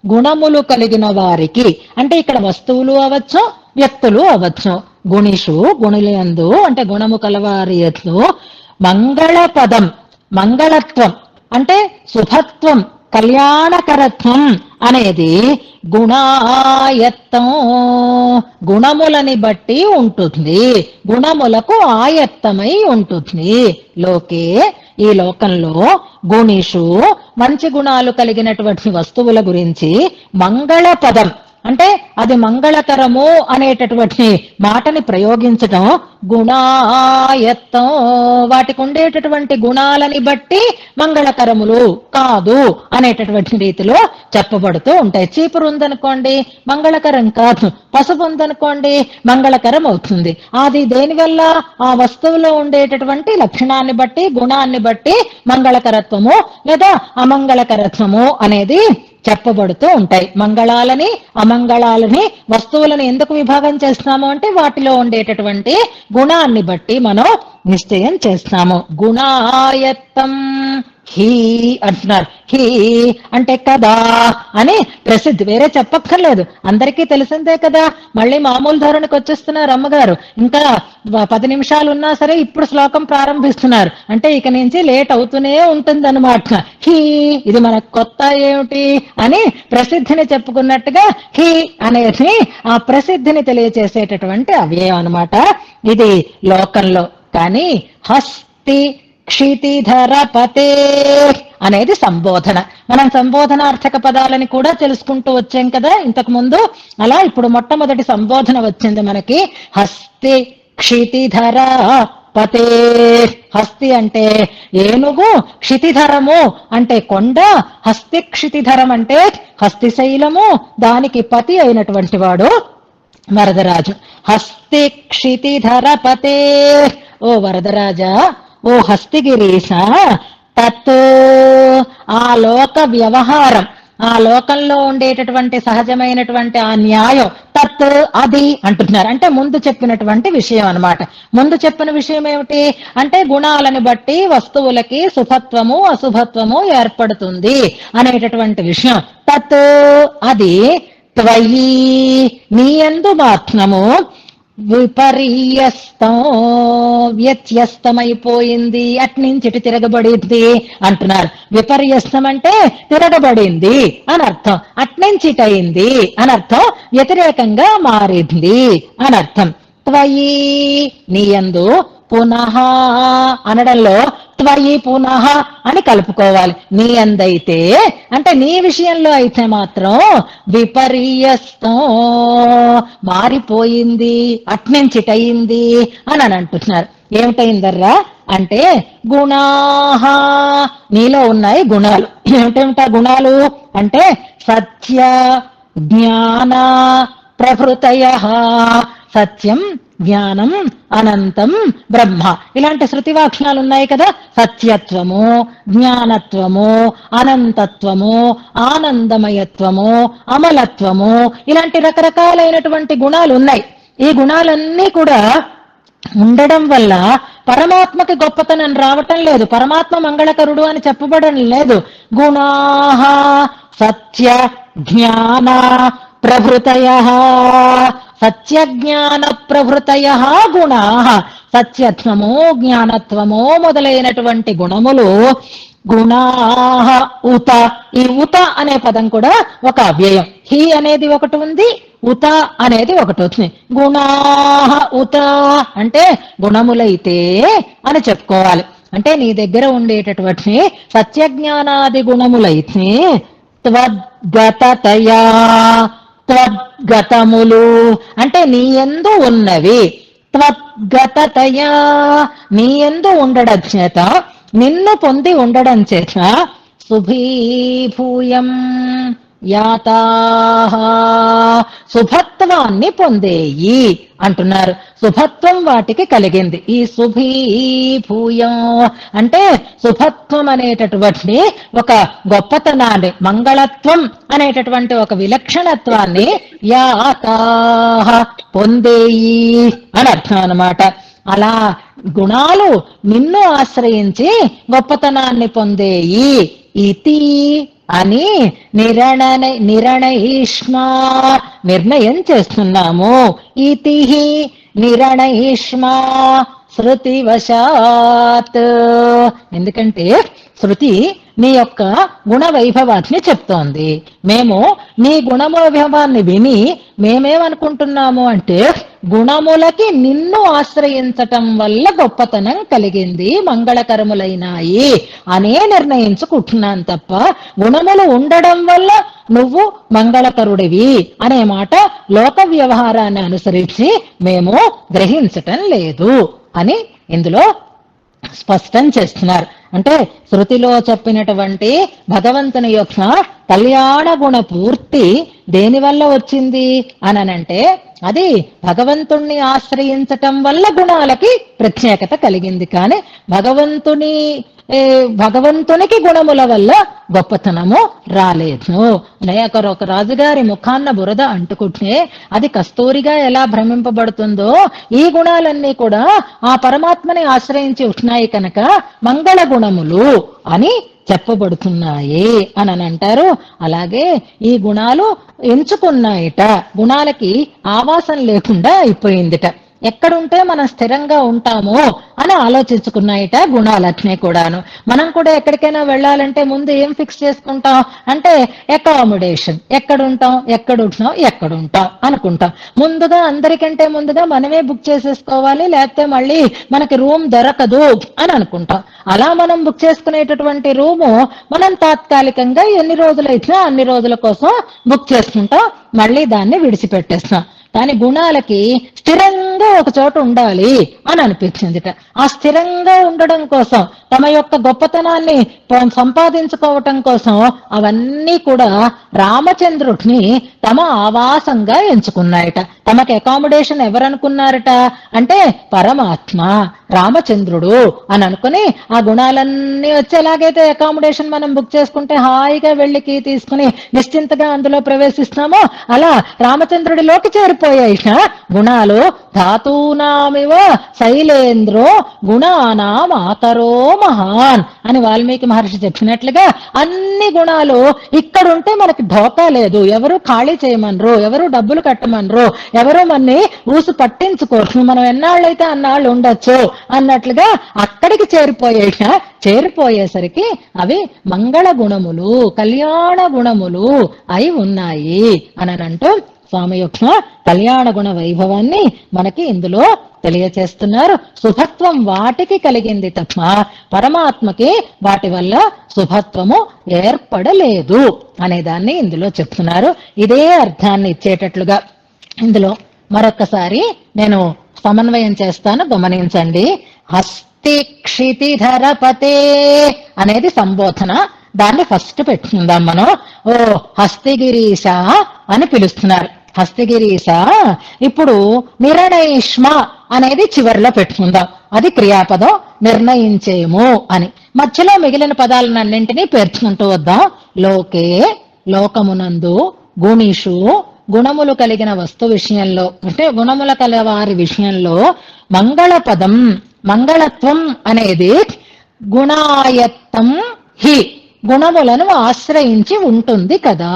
గుణములు కలిగిన వారికి, అంటే ఇక్కడ వస్తువులు అవచ్చు, వ్యక్తులు అవచ్చు. గుణిషు గుణులందు అంటే గుణము కలవారి యందు మంగళ పదం, మంగళత్వం అంటే శుభత్వం, కళ్యాణకరత్వం అనేది గుణాయత్తం, గుణములని బట్టి ఉంటుంది, గుణములకు ఆయత్తమై ఉంటుంది. లోకే ఈ లోకంలో గుణిషు మంచి గుణాలు కలిగినటువంటి వస్తువుల గురించి మంగళ పదం అంటే అది మంగళకరము అనేటటువంటి మాటని ప్రయోగించటం గుణాయత్తం, వాటికి ఉండేటటువంటి గుణాలని బట్టి మంగళకరములు కాదు అనేటటువంటి రీతిలో చెప్పబడుతూ ఉంటాయి. చీపురు ఉందనుకోండి మంగళకరం కాదు, పసుపు ఉందనుకోండి మంగళకరం అవుతుంది. అది దేనివల్ల? ఆ వస్తువులో ఉండేటటువంటి లక్షణాన్ని బట్టి, గుణాన్ని బట్టి మంగళకరత్వము లేదా అమంగళకరత్వము అనేది చెప్పబడుతూ ఉంటాయి. మంగళాలని అమంగళాలని వస్తువులను ఎందుకు విభాగం చేస్తున్నాము అంటే వాటిలో ఉండేటటువంటి గుణాన్ని బట్టి మనం నిశ్చయం చేస్తాము. గుణాయత్తం హీ అంటున్నారు. హీ అంటే కదా అని ప్రసిద్ధి, వేరే చెప్పక్కర్లేదు, అందరికీ తెలిసిందే కదా. మళ్ళీ మామూలు ధోరణికి వచ్చేస్తున్నారు అమ్మగారు. ఇంకా 10 నిమిషాలు ఉన్నా సరే ఇప్పుడు శ్లోకం ప్రారంభిస్తున్నారు అంటే ఇక నుంచి లేట్ అవుతూనే ఉంటుందన్నమాట. హీ ఇది మనకు కొత్త ఏమిటి అని ప్రసిద్ధిని చెప్పుకున్నట్టుగా హీ అనేది ఆ ప్రసిద్ధిని తెలియచేసేటటువంటి అవ్యయం అన్నమాట ఇది లోకంలో. కానీ హస్తి క్షితిధర పతే అనేది సంబోధన. మనం సంబోధనార్థక పదాలని కూడా తెలుసుకుంటూ వచ్చాం కదా ఇంతకు ముందు. అలా ఇప్పుడు మొట్టమొదటి సంబోధన వచ్చింది మనకి. హస్తి క్షితిధర పతే. హస్తి అంటే ఏనుగు, క్షితిధరము అంటే కొండ, హస్తి క్షితిధరం అంటే హస్తిశైలము, దానికి పతి అయినటువంటి వాడు వరదరాజు. హస్తి క్షితిధర పతే. ఓ వరదరాజా, ఓ హస్తిగిరీశ, తత్ ఆ లోక వ్యవహారం, ఆ లోకంలో ఉండేటటువంటి సహజమైనటువంటి ఆ న్యాయం, తత్ అది అంటున్నారు. అంటే ముందు చెప్పినటువంటి విషయం అన్నమాట. ముందు చెప్పిన విషయం ఏమిటి అంటే గుణాలను బట్టి వస్తువులకి శుభత్వము అశుభత్వము ఏర్పడుతుంది అనేటటువంటి విషయం. తత్ అది త్వయి నీయందు మాత్రము విపర్యస్తం వ్యత్యస్తమైపోయింది, అట్నుంచి ఇటు తిరగబడింది అంటున్నారు. విపర్యస్తం అంటే తిరగబడింది అనర్థం, అట్నుంచి ఇటయింది అనర్థం, వ్యతిరేకంగా మారింది అనర్థం. త్వయి నీయందు, పునః అనడంలో త్వయి పునః అని కలుపుకోవాలి. నీ అందైతే అంటే నీ విషయంలో అయితే మాత్రం విపర్యస్తం మారిపోయింది, అట్నుంచిటయింది అని అంటున్నారు. ఏమిటైందర్రా అంటే గుణాహ నీలో ఉన్నాయి గుణాలు. ఏమిటేమిటా గుణాలు అంటే సత్య జ్ఞాన ప్రభృతయ. సత్యం, జ్ఞానం, అనంతం, బ్రహ్మ ఇలాంటి శృతివాక్యాలు ఉన్నాయి కదా. సత్యత్వము, జ్ఞానత్వము, అనంతత్వము, ఆనందమయత్వము, అమలత్వము ఇలాంటి రకరకాలైనటువంటి గుణాలు ఉన్నాయి. ఈ గుణాలన్నీ కూడా ఉండడం వల్ల పరమాత్మకి గొప్పతనం రావటం లేదు, పరమాత్మ మంగళకరుడు అని చెప్పబడడం లేదు. గుణాహ సత్య జ్ఞాన ప్రభృతయ. సత్యజ్ఞాన ప్రభృతయ గుణా. సత్యత్వము, జ్ఞానత్వము మొదలైనటువంటి గుణములు గుణా ఉత. ఈ ఉత అనే పదం కూడా ఒక అవ్యయం. హి అనేది ఒకటి ఉంది, ఉత అనేది ఒకటి వచ్చింది. గుణా ఉత అంటే గుణములైతే అని చెప్పుకోవాలి. అంటే నీ దగ్గర ఉండేటటువంటి సత్యజ్ఞానాది గుణములైతే త్వద్గతతయా, త్వద్గతములు అంటే నీ యందు ఉన్నవి. త్వద్గతతయా నీ యందు ఉండడం చేత, నిన్ను పొంది ఉండడం చేత శుభీభూయం యాతాః శుభత్వాన్ని పొందేయి అంటున్నారు. శుభత్వం వాటికి కలిగింది. ఈ శుభీభూయం అంటే శుభత్వం అనేటటువంటి ఒక గొప్పతనాన్ని, మంగళత్వం అనేటటువంటి ఒక విలక్షణత్వాన్ని యాతాః పొందేయి అని అర్థం అన్నమాట. అలా గుణాలు నిన్ను ఆశ్రయించి గొప్పతనాన్ని పొందేయి. ఇతి అని నిర్ణయిష్మా నిర్ణయం చేస్తున్నాము. ఇతి నిర్ణయిష్మా శృతివశాత్. ఎందుకంటే శృతి నీ యొక్క గుణ వైభవాన్ని చెప్తోంది. మేము నీ గుణవైభవాన్ని విని మేమేమనుకుంటున్నాము అంటే గుణములకి నిన్ను ఆశ్రయించటం వల్ల గొప్పతనం కలిగింది, మంగళకరములైనాయి అనే నిర్ణయించుకుంటున్నాను తప్ప గుణములు ఉండడం వల్ల నువ్వు మంగళకరుడివి అనే మాట లోక వ్యవహారాన్ని అనుసరించి మేము గ్రహించటం లేదు అని ఇందులో స్పష్టం చేస్తున్నారు. అంటే శృతిలో చెప్పినటువంటి భగవంతుని యొక్క కళ్యాణ గుణ పూర్తి దేనివల్ల వచ్చింది అనంటే అది భగవంతుణ్ణి ఆశ్రయించటం వల్ల గుణాలకి ప్రత్యేకత కలిగింది. కానీ భగవంతుని ఏ భగవంతునికి గుణముల వల్ల గొప్పతనము రాలేదు. ఒక రాజుగారి ముఖాన్న బురద అంటుకుంటే అది కస్తూరిగా ఎలా భ్రమింపబడుతుందో ఈ గుణాలన్నీ కూడా ఆ పరమాత్మని ఆశ్రయించి ఉన్నాయి కనుక మంగళ గుణములు అని చెప్పబడుతున్నాయి అని అంటారు. అలాగే ఈ గుణాలు ఎంచుకున్నాయిట, గుణాలకి ఆవాసం లేకుండా అయిపోయిందిట. ఎక్కడుంటే మనం స్థిరంగా ఉంటామో అని ఆలోచించుకున్నాయిట గుణాలన్నీ కూడాను. మనం కూడా ఎక్కడికైనా వెళ్ళాలంటే ముందు ఏం ఫిక్స్ చేసుకుంటాం అంటే అకామిడేషన్, ఎక్కడుంటాం అనుకుంటాం. ముందుగా అందరికంటే ముందుగా మనమే బుక్ చేసేసుకోవాలి, లేకపోతే మళ్ళీ మనకి రూమ్ దొరకదు అని అనుకుంటాం. అలా మనం బుక్ చేసుకునేటటువంటి రూము మనం తాత్కాలికంగా ఎన్ని రోజులైతే అన్ని రోజుల కోసం బుక్ చేసుకుంటాం, మళ్ళీ దాన్ని విడిచిపెట్టేస్తాం. కానీ గుణాలకి స్థిరంగా ఒక చోట ఉండాలి అని అనిపించిందిట. ఆ స్థిరంగా ఉండడం కోసం, తమ యొక్క గొప్పతనాన్ని సంపాదించుకోవటం కోసం అవన్నీ కూడా రామచంద్రుడిని తమ ఆవాసంగా ఎంచుకున్నాయట. తమకి అకామిడేషన్ ఎవరనుకున్నారట అంటే పరమాత్మ రామచంద్రుడు అని అనుకుని ఆ గుణాలన్నీ వచ్చి ఎలాగైతే అకామిడేషన్ మనం బుక్ చేసుకుంటే హాయిగా వెళ్ళి కీ తీసుకుని నిశ్చింతగా అందులో ప్రవేశిస్తామో అలా రామచంద్రుడిలోకి చేరిపోయాయి గుణాలు. ధాతూనామివ శైలేంద్రో గుణానాం ఆతరో మహాన్ అని వాల్మీకి మహర్షి చెప్పినట్లుగా అన్ని గుణాలు ఇక్కడుంటే మనకి ఢోకా లేదు, ఎవరు ఖాళీ చేయమనరు, ఎవరు డబ్బులు కట్టమనరు, ఎవరు మన్ని ఊసు పట్టించుకోరు, మనం ఎన్నాళ్ళైతే అన్నాళ్ళు ఉండొచ్చు అన్నట్లుగా అక్కడికి చేరిపోయేసరికి అవి మంగళ గుణములు, కళ్యాణ గుణములు అయి ఉన్నాయి అని అంటూ స్వామి యొక్క కళ్యాణ గుణ వైభవాన్ని మనకి ఇందులో తెలియచేస్తున్నారు. శుభత్వం వాటికి కలిగింది తప్ప పరమాత్మకి వాటి వల్ల శుభత్వము ఏర్పడలేదు అనేదాన్ని ఇందులో చెప్తున్నారు. ఇదే అర్థాన్ని ఇచ్చేటట్లుగా ఇందులో మరొక్కసారి నేను సమన్వయం చేస్తాను, గమనించండి. హస్తి క్షితిధరపతే అనేది సంబోధన, దాన్ని ఫస్ట్ పెట్టుకుందాం మనం. ఓ హస్తిగిరీశ అని పిలుస్తున్నారు. హస్తిగిరీశ ఇప్పుడు నిర్ణయిష్మ అనేది చివరిలో పెట్టుకుందాం, అది క్రియాపదం. నిర్ణయించేము అని మధ్యలో మిగిలిన పదాలన్నింటినీ పేర్చుకుంటూ వద్దాం. లోకే లోకమునందు, గుణిషు గుణములు కలిగిన వస్తు విషయంలో అంటే గుణముల కల వారి విషయంలో, మంగళపదం మంగళత్వం అనేది గుణాయత్తం హి గుణములను ఆశ్రయించి ఉంటుంది కదా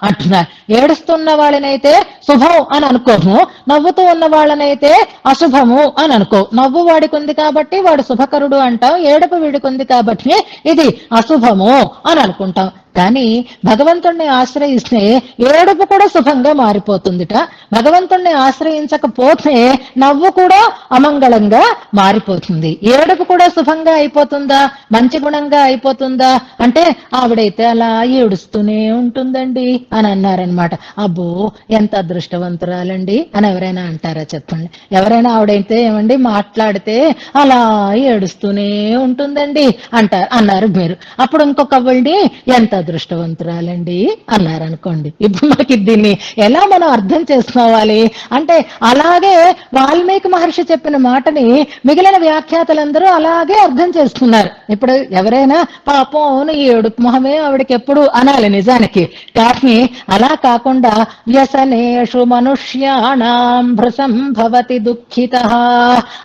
అంటున్నారు. ఏడుస్తున్న వాళ్ళనైతే శుభం అని అనుకోము, నవ్వుతూ ఉన్న వాళ్ళనైతే అశుభము అని అనుకో. నవ్వు వాడికి ఉంది కాబట్టి వాడు శుభకరుడు అంటాం, ఏడుపు వీడికి ఉంది కాబట్టి ఇది అశుభము అని అనుకుంటాం. కానీ భగవంతుణ్ణి ఆశ్రయిస్తే ఏడుపు కూడా శుభంగా మారిపోతుందిట. భగవంతుణ్ణి ఆశ్రయించకపోతే నవ్వు కూడా అమంగళంగా మారిపోతుంది. ఏడుపు కూడా శుభంగా అయిపోతుందా, మంచి గుణంగా అయిపోతుందా అంటే ఆవిడైతే అలా ఏడుస్తూనే ఉంటుందండి అని అన్నారనమాట. అబ్బో ఎంత అదృష్టవంతురాలండి అని ఎవరైనా అంటారా చెప్పండి? ఎవరైనా ఆవిడైతే ఏమండి మాట్లాడితే అలా ఏడుస్తూనే ఉంటుందండి అన్నారు మీరు. అప్పుడు ఇంకొక వాళ్ళని ఎంత అదృష్టవంతురాలండి అన్నారనుకోండి. ఇప్పుడు మనకి దీన్ని ఎలా మనం అర్థం చేసుకోవాలి అంటే అలాగే వాల్మీకి మహర్షి చెప్పిన మాటని మిగిలిన వ్యాఖ్యాతలందరూ అలాగే అర్థం చేసుకున్నారు. ఇప్పుడు ఎవరైనా పాపం అవును ఈ ఏడుపు మొహమే ఆవిడకి ఎప్పుడు అనాలి నిజానికి, కానీ అలా కాకుండా వ్యసనేషు మనుష్యాణం భృసం భవతి దుఃఖితః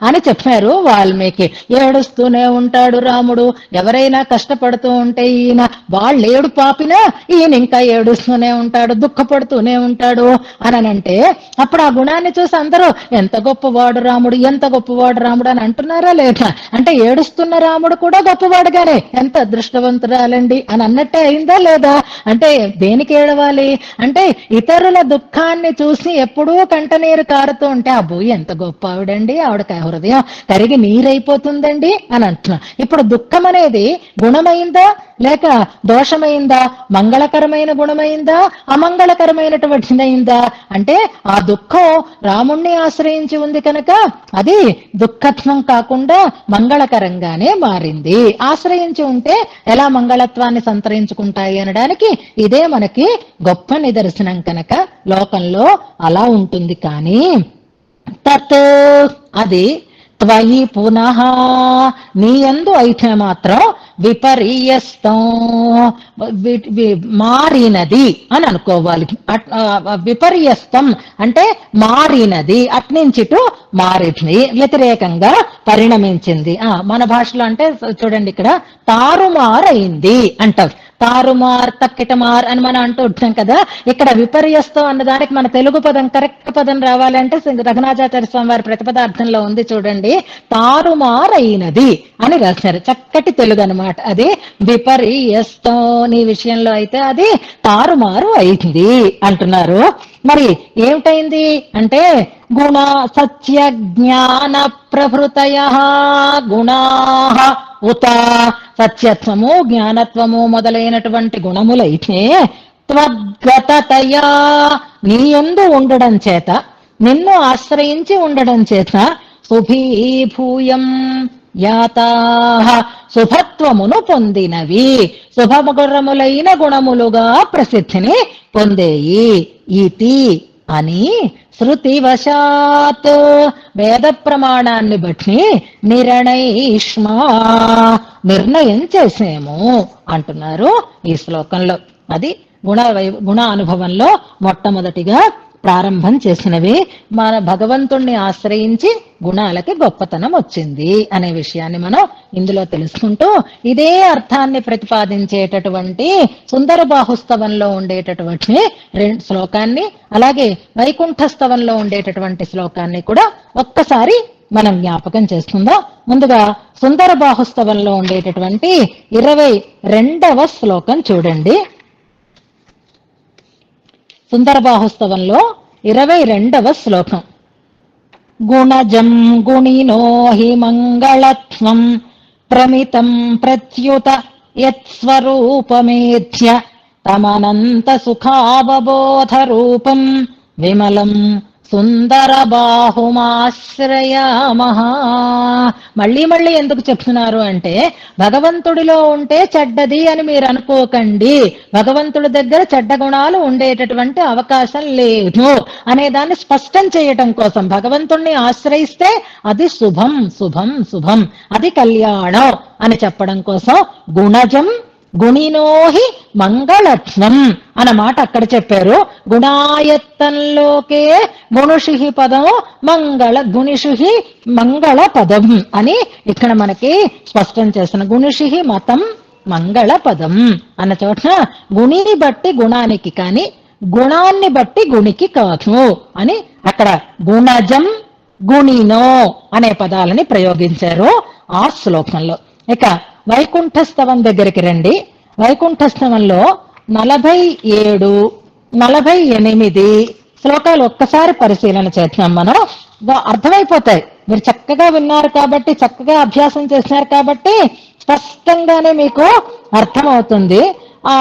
అని చెప్పారు వాల్మీకి. ఏడుస్తూనే ఉంటాడు రాముడు, ఎవరైనా కష్టపడుతూ ఉంటే ఈయన వాళ్ళేడు పాపినా ఈయన ఇంకా ఏడుస్తూనే ఉంటాడు, దుఃఖపడుతూనే ఉంటాడు అని అంటే అప్పుడు ఆ గుణాన్ని చూసి అందరూ ఎంత గొప్పవాడు రాముడు, ఎంత గొప్పవాడు రాముడు అని అంటున్నారా లేదా? అంటే ఏడుస్తున్న రాముడు కూడా గొప్పవాడుగానే ఎంత అదృష్టవంతురాలండి అని అన్నట్టే అయిందా లేదా? అంటే దేనికి ఏడవాలి అంటే ఇతరుల దుఃఖాన్ని చూసి ఎప్పుడూ కంటనీరు కారుతూ ఉంటే అబ్బో ఎంత గొప్ప ఆవిడండి, ఆవిడ హృదయం కరిగి నీరైపోతుందండి అని అంటున్నా. ఇప్పుడు దుఃఖం అనేది గుణమైందా లేక దోషమైందా, మంగళకరమైన గుణమైందా అమంగళకరమైనటువంటిదైందా అంటే ఆ దుఃఖం రాముణ్ణి ఆశ్రయించి ఉంది కనుక అది దుఃఖత్వం కాకుండా మంగళకరంగానే మారింది. ఆశ్రయించి ఉంటే ఎలా మంగళత్వాన్ని సంతరించుకుంటాయి అనడానికి ఇదే మనకి గొప్ప నిదర్శనం కనుక లోకంలో అలా ఉంటుంది. కానీ తత్ అది త్వయి పునః నీ యందు అయితే మాత్రం విపర్యస్తం మారినది అని అనుకోవాలి. విపర్యస్తం అంటే మారినది, అట్నుంచిటు మారింది, వ్యతిరేకంగా పరిణమించింది. మన భాషలో అంటే చూడండి, ఇక్కడ తారుమారైంది అంటారు. తారుమార్ తక్కిటమార్ అని మనం అంటూ ఉంటాం కదా. ఇక్కడ విపర్యస్తం అన్నదానికి మన తెలుగు పదం, కరెక్ట్ పదం రావాలంటే రఘునాథాచార్య స్వామి వారి ప్రతిపదార్థంలో ఉంది చూడండి, తారుమారైనది అని రాశారు. చక్కటి తెలుగు అనమాట అది. విపర్యస్తం నీ విషయంలో అయితే అది తారుమారు అయింది అంటున్నారు. మరి ఏమిటైంది అంటే గుణ సత్య జ్ఞాన ప్రభృతయ గుణా ఉత, సత్యత్వము జ్ఞానత్వము మొదలైనటువంటి గుణములైతే త్వద్గతతయా నీ యందు ఉండడం చేత, నిన్ను ఆశ్రయించి ఉండడం చేత శుభీభూయం యాతా శుభత్వమును పొందినవి, శుభగుణములైన గుణములుగా ప్రసిద్ధిని పొందేయి. ఇతి అని శృతివశాత్ వేద ప్రమాణాన్ని బట్టి నిర్ణయిష్మా నిర్ణయం చేసేము అంటున్నారు ఈ శ్లోకంలో. అది గుణ అనుభవంలో మొట్టమొదటిగా ప్రారంభం చేసినవి. మన భగవంతుణ్ణి ఆశ్రయించి గుణాలకి గొప్పతనం వచ్చింది అనే విషయాన్ని మనం ఇందులో తెలుసుకుంటూ, ఇదే అర్థాన్ని ప్రతిపాదించేటటువంటి సుందర బాహుస్తవంలో ఉండేటటువంటి రెండు శ్లోకాన్ని, అలాగే వైకుంఠస్తవంలో ఉండేటటువంటి శ్లోకాన్ని కూడా ఒక్కసారి మనం జ్ఞాపకం చేసుకుందాం. ముందుగా సుందర బాహుస్తవంలో ఉండేటటువంటి 22వ శ్లోకం చూడండి. సుందర బాహుస్తవంలో 22వ శ్లోకం. గుణజం గుణినో హి మంగళత్వం ప్రమితం ప్రత్యుత యత్స్వరూపమేధ్య తమనంత సుఖావబోధ రూపం విమలం సుందర బాహుమాశ్రయామః. మళ్ళీ మళ్ళీ ఎందుకు చెప్తున్నారు అంటే, భగవంతుడిలో ఉంటే చెడ్డది అని మీరు అనుకోకండి, భగవంతుడి దగ్గర చెడ్డ గుణాలు ఉండేటటువంటి అవకాశం లేదు అనే దాన్ని స్పష్టం చేయటం కోసం, భగవంతుణ్ణి ఆశ్రయిస్తే అది శుభం శుభం శుభం, అది కళ్యాణం అని చెప్పడం కోసం గుణజం గుణినోహి మంగళత్వం అన్నమాట అక్కడ చెప్పారు. గుణాయత్తంలోకే గుణుషి పదం గుణిషి మంగళ పదం అని ఇక్కడ మనకి స్పష్టం చేస్తున్న. గుణుషి మతం మంగళ పదం అన్న చోట గుణిని బట్టి గుణానికి కానీ గుణాన్ని బట్టి గుణికి కాదు అని అక్కడ గుణజం గుణినో అనే పదాలని ప్రయోగించారు ఆ శ్లోకంలో. ఇక వైకుంఠస్తవం దగ్గరికి రండి. వైకుంఠస్తవంలో 47, 48 శ్లోకాలు ఒక్కసారి పరిశీలన చేస్తున్నాం. మనం అర్థమైపోతాయి. మీరు చక్కగా విన్నారు కాబట్టి, చక్కగా అభ్యాసం చేసినారు కాబట్టి స్పష్టంగానే మీకు అర్థమవుతుంది. ఆ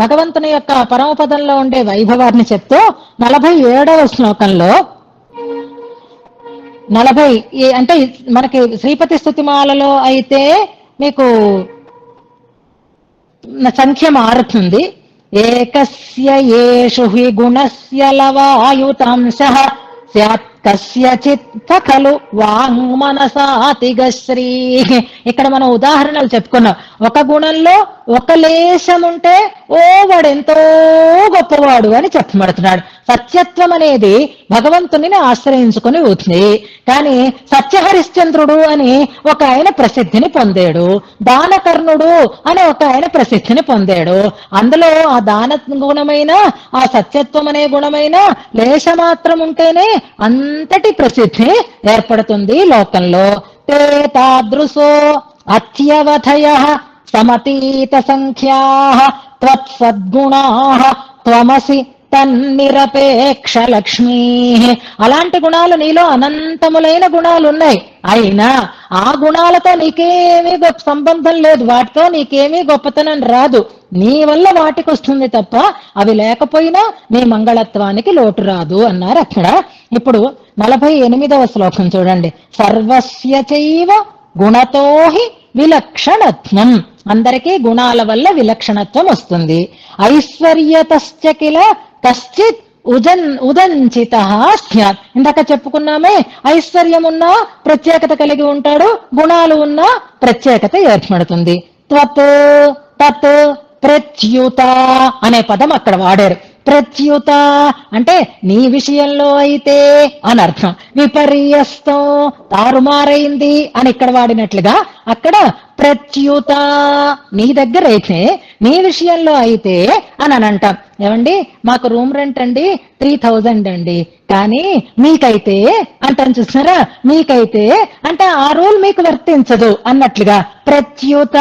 భగవంతుని యొక్క పరమపదంలో ఉండే వైభవాన్ని చెప్తూ 47వ శ్లోకంలో 40 అంటే మనకి శ్రీపతి స్తుతిమాలలో అయితే మీకు సంఖ్య మారుతుంది. ఏకస్య యేషు హి గుణస్య లవాయుతాంశః స్యాత్ కస్యచిత్ ఖలు వాంగ్మనసాతిగశ్రీ. ఇక్కడ మనం ఉదాహరణలు చెప్పుకున్నాం. ఒక గుణంలో ఒక లేశం ఉంటే ఓ వాడెంతో గొప్పవాడు అని చెప్పబడుతున్నాడు. సత్యత్వం అనేది భగవంతుని ఆశ్రయించుకుని ఉంది. కానీ సత్యహరిశ్చంద్రుడు అని ఒక ఆయన ప్రసిద్ధిని పొందాడు, దానకర్ణుడు అని ఒక ఆయన ప్రసిద్ధిని పొందాడు. అందులో ఆ దాన గుణమైన ఆ సత్యత్వం అనే గుణమైన లేశమాత్రం ఉంటేనే అంతటి ప్రసిద్ధి ఏర్పడుతుంది లోకంలో. తే తాదృశో అత్యవధయ సమతీత సంఖ్యా త్వత్సద్గుణా త్వమసి తన్నిరపేక్ష లక్ష్మీ. అలాంటి గుణాలు నీలో అనంతములైన గుణాలు ఉన్నాయి. అయినా ఆ గుణాలతో నీకేమీ సంబంధం లేదు, వాటితో నీకేమీ గొప్పతనం రాదు. నీ వల్ల వాటికి వస్తుంది తప్ప అవి లేకపోయినా నీ మంగళత్వానికి లోటు రాదు అన్నారు అక్కడ. ఇప్పుడు 48వ శ్లోకం చూడండి. సర్వస్య చైవ గుణతోహి విలక్షణత్వం. అందరికీ గుణాల వల్ల విలక్షణత్వం వస్తుంది. ఐశ్వర్యతశ్చ కిల కశ్చిత్ ఉదంచిత స్యాత్. ఇందాక చెప్పుకున్నామే, ఐశ్వర్యం ఉన్నా ప్రత్యేకత కలిగి ఉంటాడు, గుణాలు ఉన్నా ప్రత్యేకత ఏర్పడుతుంది. త్వత్ తత్ ప్రత్యుత అనే పదం అక్కడ వాడారు. ప్రత్యుత అంటే నీ విషయంలో అయితే అని అర్థం. విపర్యస్తం తారుమారైంది అని ఇక్కడ వాడినట్లుగా అక్కడ ప్రత్యుత నీ దగ్గర అయితే, నీ విషయంలో అయితే అని అంటాం. ఏమండి మాకు రూమ్ రెంట్ అండి 3000 అండి, కానీ మీకైతే అంటాను చూసారా, మీకైతే అంటే ఆ రూల్ మీకు వర్తించదు అన్నట్లుగా ప్రత్యుత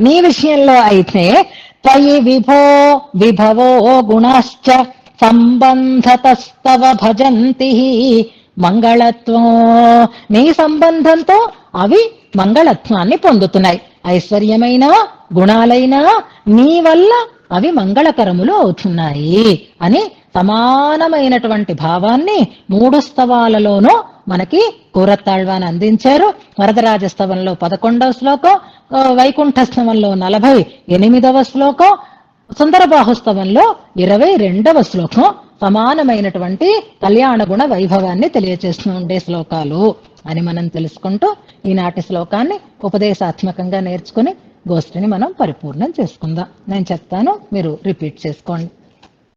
నీ విషయంలో అయితే. త్వయి విభో విభవో గుణశ్చ సంబంధతస్తవ భజంతి మంగళత్వం, నీ సంబంధంతో అవి మంగళత్వాన్ని పొందుతున్నాయి. ఐశ్వర్యమైన గుణాలైనా నీ వల్ల అవి మంగళకరములు అవుతున్నాయి అని సమానమైనటువంటి భావాన్ని 3 స్తవాలలోనూ మనకి కూరత్తాళ్వాన్ అందించారు. వరదరాజస్తవంలో 11వ శ్లోకం, వైకుంఠ స్తవంలో 48వ శ్లోకం, సుందరబాహుస్తవంలో 22వ శ్లోకం సమానమైనటువంటి కళ్యాణ గుణ వైభవాన్ని తెలియచేస్తూ ఉండే శ్లోకాలు అని మనం తెలుసుకుంటూ ఈనాటి శ్లోకాన్ని ఉపదేశాత్మకంగా నేర్చుకుని గోష్ఠిని మనం పరిపూర్ణం చేసుకుందాం. నేను చెప్తాను, మీరు రిపీట్ చేసుకోండి.